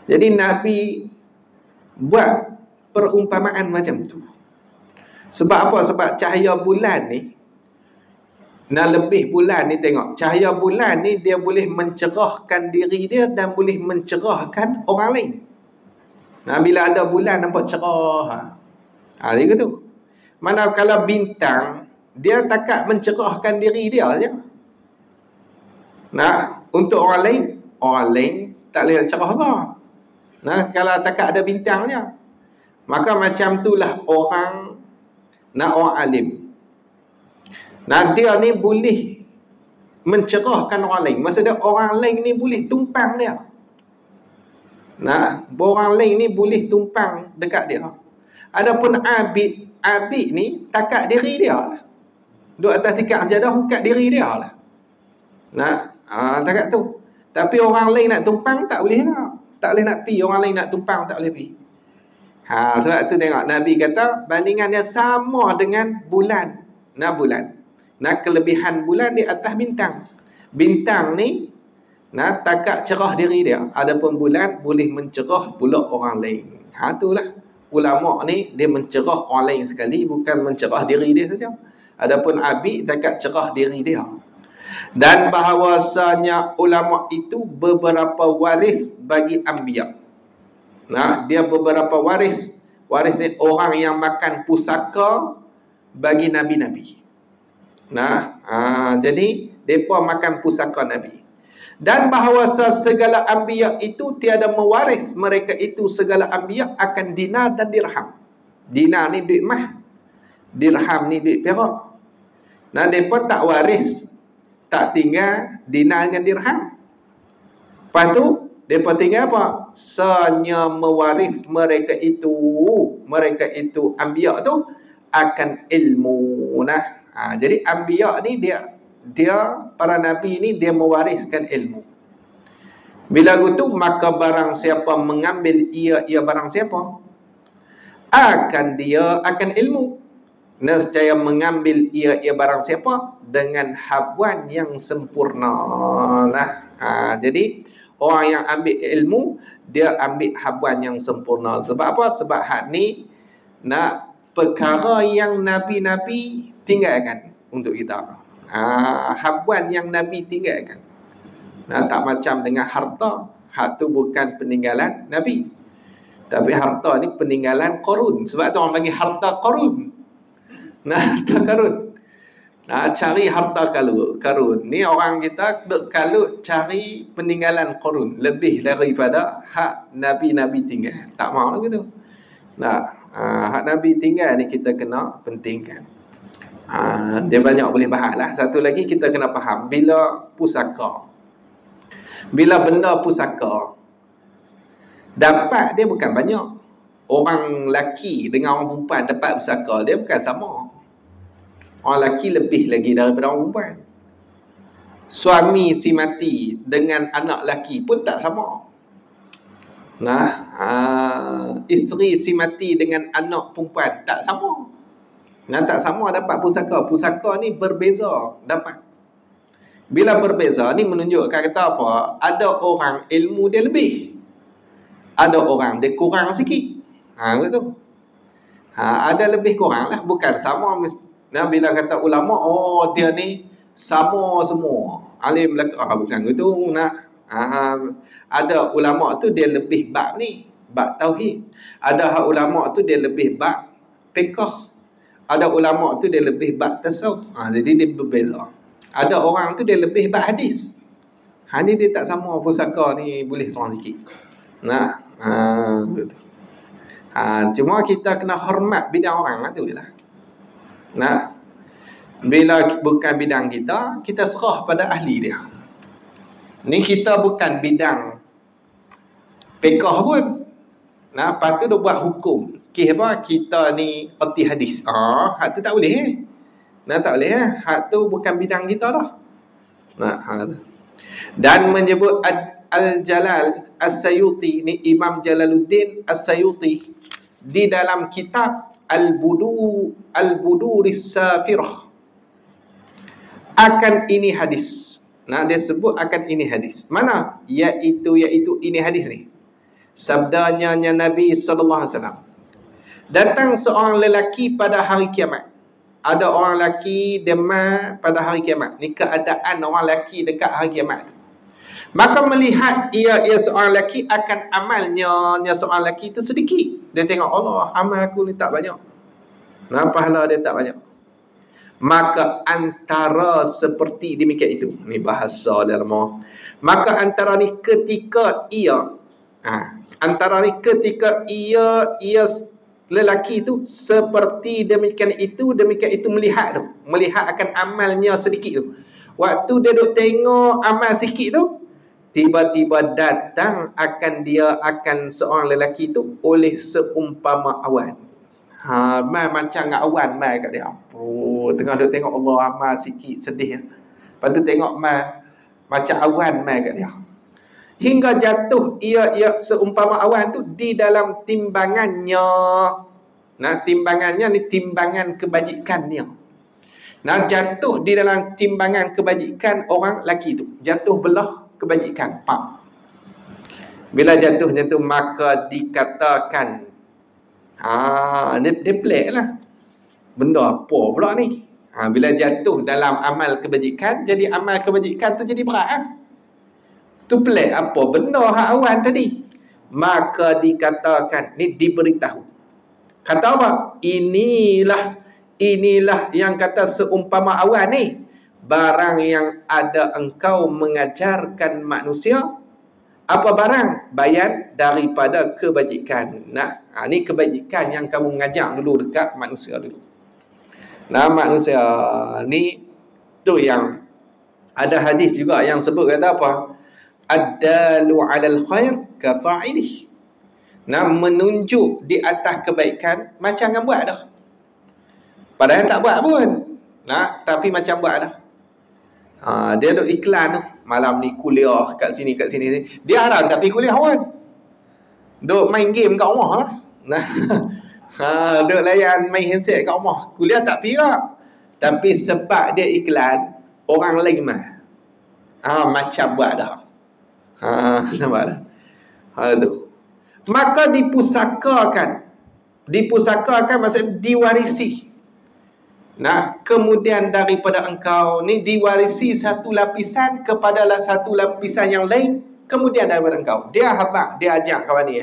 Speaker 1: Jadi Nabi buat perumpamaan macam tu. Sebab apa? Sebab cahaya bulan ni, nah, lebih bulan ni, tengok, cahaya bulan ni dia boleh mencerahkan diri dia dan boleh mencerahkan orang lain. Nah, bila ada bulan nampak cerah. Dia gitu. Mana kalau bintang, dia takat mencerahkan diri dia saja. Nah, untuk orang lain tak boleh cerah apa. Nah, kalau takat ada bintangnya, maka macam itulah orang alim. Nah, dia ni boleh mencerahkan orang lain. Maksudnya orang lain ni boleh tumpang dia. Nah, orang lain ni boleh tumpang dekat dia. Adapun abid ni takat diri dia lah. Duduk atas tikar jadah dekat diri dia lah. Nah, takat tu. Tapi orang lain nak tumpang tak boleh nak. Tak boleh nak pi. Orang lain nak tumpang tak boleh pi. Sebab tu tengok Nabi kata bandingan dia sama dengan bulan. Nah, bulan. Nah, kelebihan bulan di atas bintang. Bintang ni takat cerah diri dia. Adapun bulan boleh mencerah pula orang lain. Itulah ulama ni, dia mencerah orang lain sekali, bukan mencerah diri dia saja. Adapun abid takat cerah diri dia. Dan bahawasanya ulama itu beberapa waris bagi anbiya. Nah, dia beberapa waris. Waris ni orang yang makan pusaka bagi nabi-nabi. Nah, jadi mereka makan pusaka nabi. Dan bahawasa segala anbiya itu tiada mewaris mereka itu segala anbiya akan dinar dan dirham. Dinar ni duit mah, dirham ni duit perak. Nah, mereka tak waris, tak tinggal dinar dengan dirham. Lepas tu mereka tinggal apa? Sanya mewaris mereka itu anbiya tu akan ilmu. Nah, jadi anbiya ni dia para nabi ni dia mewariskan ilmu. Bila gitu maka barang siapa mengambil ia barang siapa akan ilmu. Nescaya mengambil ia barang siapa dengan habuan yang sempurna. Nah, jadi orang yang ambil ilmu dia ambil habuan yang sempurna. Sebab apa? Sebab hak ni nak perkara yang nabi-nabi tinggalkan untuk kita. Habuan yang Nabi tinggalkan. Tak macam dengan harta. Hak tu bukan peninggalan Nabi, tapi harta ni peninggalan Qarun. Sebab tu orang panggil harta Qarun. Harta Qarun. Cari harta Qarun. Ni orang kita duk kalut cari peninggalan Qarun lebih daripada hak Nabi-Nabi tinggal. Tak mahu gitu. Hak Nabi tinggal ni kita kena pentingkan. Dia banyak boleh bahas lah. Satu lagi kita kena faham, bila benda pusaka dapat, dia bukan banyak. Orang lelaki dengan orang perempuan dapat pusaka dia bukan sama. Orang lelaki lebih lagi daripada orang perempuan. Suami si mati dengan anak lelaki pun tak sama. Isteri si mati dengan anak perempuan tak sama. Tak sama dapat pusaka. Pusaka ni berbeza dapat. Bila berbeza ni menunjukkan kata apa? Ada orang ilmu dia lebih, ada orang dia kurang sikit. Betul. Ada lebih kurang lah, bukan sama. Nah, bila kata ulama, oh dia ni sama semua. Alim bukan gitu nak. Ada ulama tu dia lebih bab ni, bab tauhid. Ada hak ulama tu dia lebih bab fiqh. Ada ulama tu dia lebih bab tasawuf. Jadi dia berbeza. Ada orang tu dia lebih bab hadis. Ni dia tak sama pusaka ni, boleh seorang sikit. Nah, betul. Cuma kita kena hormat bidang orang tu je lah. Nah, bila bukan bidang kita, kita serah pada ahli dia. Ni kita bukan bidang fiqh pun. Nah, lepas tu dia buat hukum. Apa? Kita ni erti hadis. Hak tu tak boleh. Nah, tak boleh. Hak tu bukan bidang kita dah. Nah, dan menyebut Al-Jalal As-Sayuti, ni Imam Jalaluddin As-Sayuti, di dalam kitab Al-Buduris Safirah, akan ini hadis. Nah, dia sebut akan ini hadis. Mana? Iaitu ini hadis ni. Sabdanya Nabi sallallahu alaihi wasallam. Datang seorang lelaki pada hari kiamat. Ada orang lelaki demam pada hari kiamat. Ni keadaan orang lelaki dekat hari kiamat tu. Maka melihat ia seorang lelaki, akan amalnya seorang lelaki itu sedikit. Dia tengok, Allah, amal aku ni tak banyak. Nah, pahala dia tak banyak. Maka antara seperti demikian itu. Ni bahasa dalam. Maka antara ni ketika ia lelaki itu seperti demikian itu melihat tu. Melihat akan amalnya sedikit tu. Waktu dia duk tengok amal sikit tu, tiba-tiba datang akan seorang lelaki itu oleh seumpama awan. Macam ngak awan mai kat dia. Tengah duk tengok Allah amal sikit sedih. Lepas tu tengok macam awan mai kat dia. Hingga jatuh ia seumpama awan tu di dalam timbangannya. Nah, timbangannya ni timbangan kebajikannya. Nah, jatuh di dalam timbangan kebajikan orang lelaki tu. Jatuh belah kebajikan. Bila jatuhnya tu, maka dikatakan, dia pelik lah. Benda apa pula ni? Bila jatuh dalam amal kebajikan, jadi amal kebajikan tu jadi berat. Tu pelik apa benda hak awan tadi. Maka dikatakan, ni diberitahu. Kata apa? Inilah yang kata seumpama awan ni. Barang yang ada engkau mengajarkan manusia. Apa barang? Bayan daripada kebajikan. Nah, ni kebajikan yang kamu mengajar dulu dekat manusia dulu. Nah, manusia ni tu yang ada hadis juga yang sebut kata apa? Ad-dalu 'alal khair kafa'ilih. Nah, menunjuk di atas kebaikan macam yang buat dah. Padahal tak buat pun. Nah, tapi macam buat dah. Dia duk iklan tu. Malam ni kuliah kat sini. Dia harap tak pergi kuliah pun. Duk main game kat rumah. Nah, duk layan main handset kat rumah. Kuliah tak pergi tak. Tapi sebab dia iklan, orang lain mah. Macam buat dah. Nampak dah. Tu. Maka dipusakakan maksudnya diwarisi. Nah, kemudian daripada engkau ni diwarisi satu lapisan kepada satu lapisan yang lain, kemudian daripada engkau. Dia habaq, dia ajak kawan ni,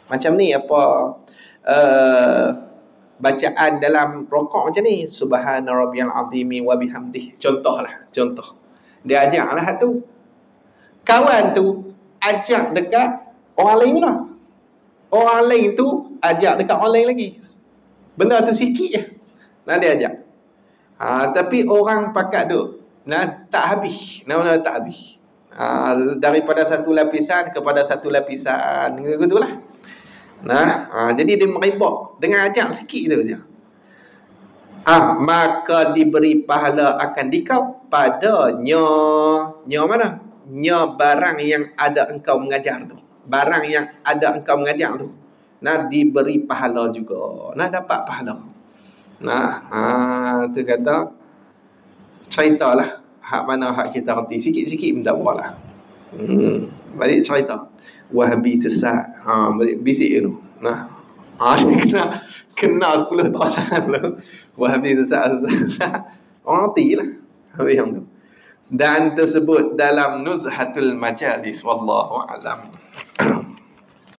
Speaker 1: macam ni apa bacaan dalam rokok macam ni, subhana rabbiyal azimi wa bihamdih. Contoh. Dia ajaklah tu. Kawan tu ajak dekat orang lain pula. Orang lain tu ajak dekat orang lain lagi. Benda tu sikit je. Nah, dia ajak. Tapi orang pakat duk. Nah, tak habis. Nah, tak habis. Daripada satu lapisan kepada satu lapisan. Begitulah. Nah, jadi dia meribak dengan ajak sikit tu je. Maka diberi pahala akan dikau padanya. Nya mana? Nya barang yang ada engkau mengajar tu. Barang yang ada engkau mengajar tu. Nah, diberi pahala juga. Nah, dapat pahala. Nah, tu kata ceritalah hak mana hak kita reti sikit-sikit pun tak apalah. Balik cerita Wahabi sesat. Balik bisik tu. Nah, Dia kena 10 tahun lalu. Wahabi susah-susah. Orang mati lah. Habis yang tu. Dan tersebut dalam Nuzhatul Majalis. Wallahu a'lam.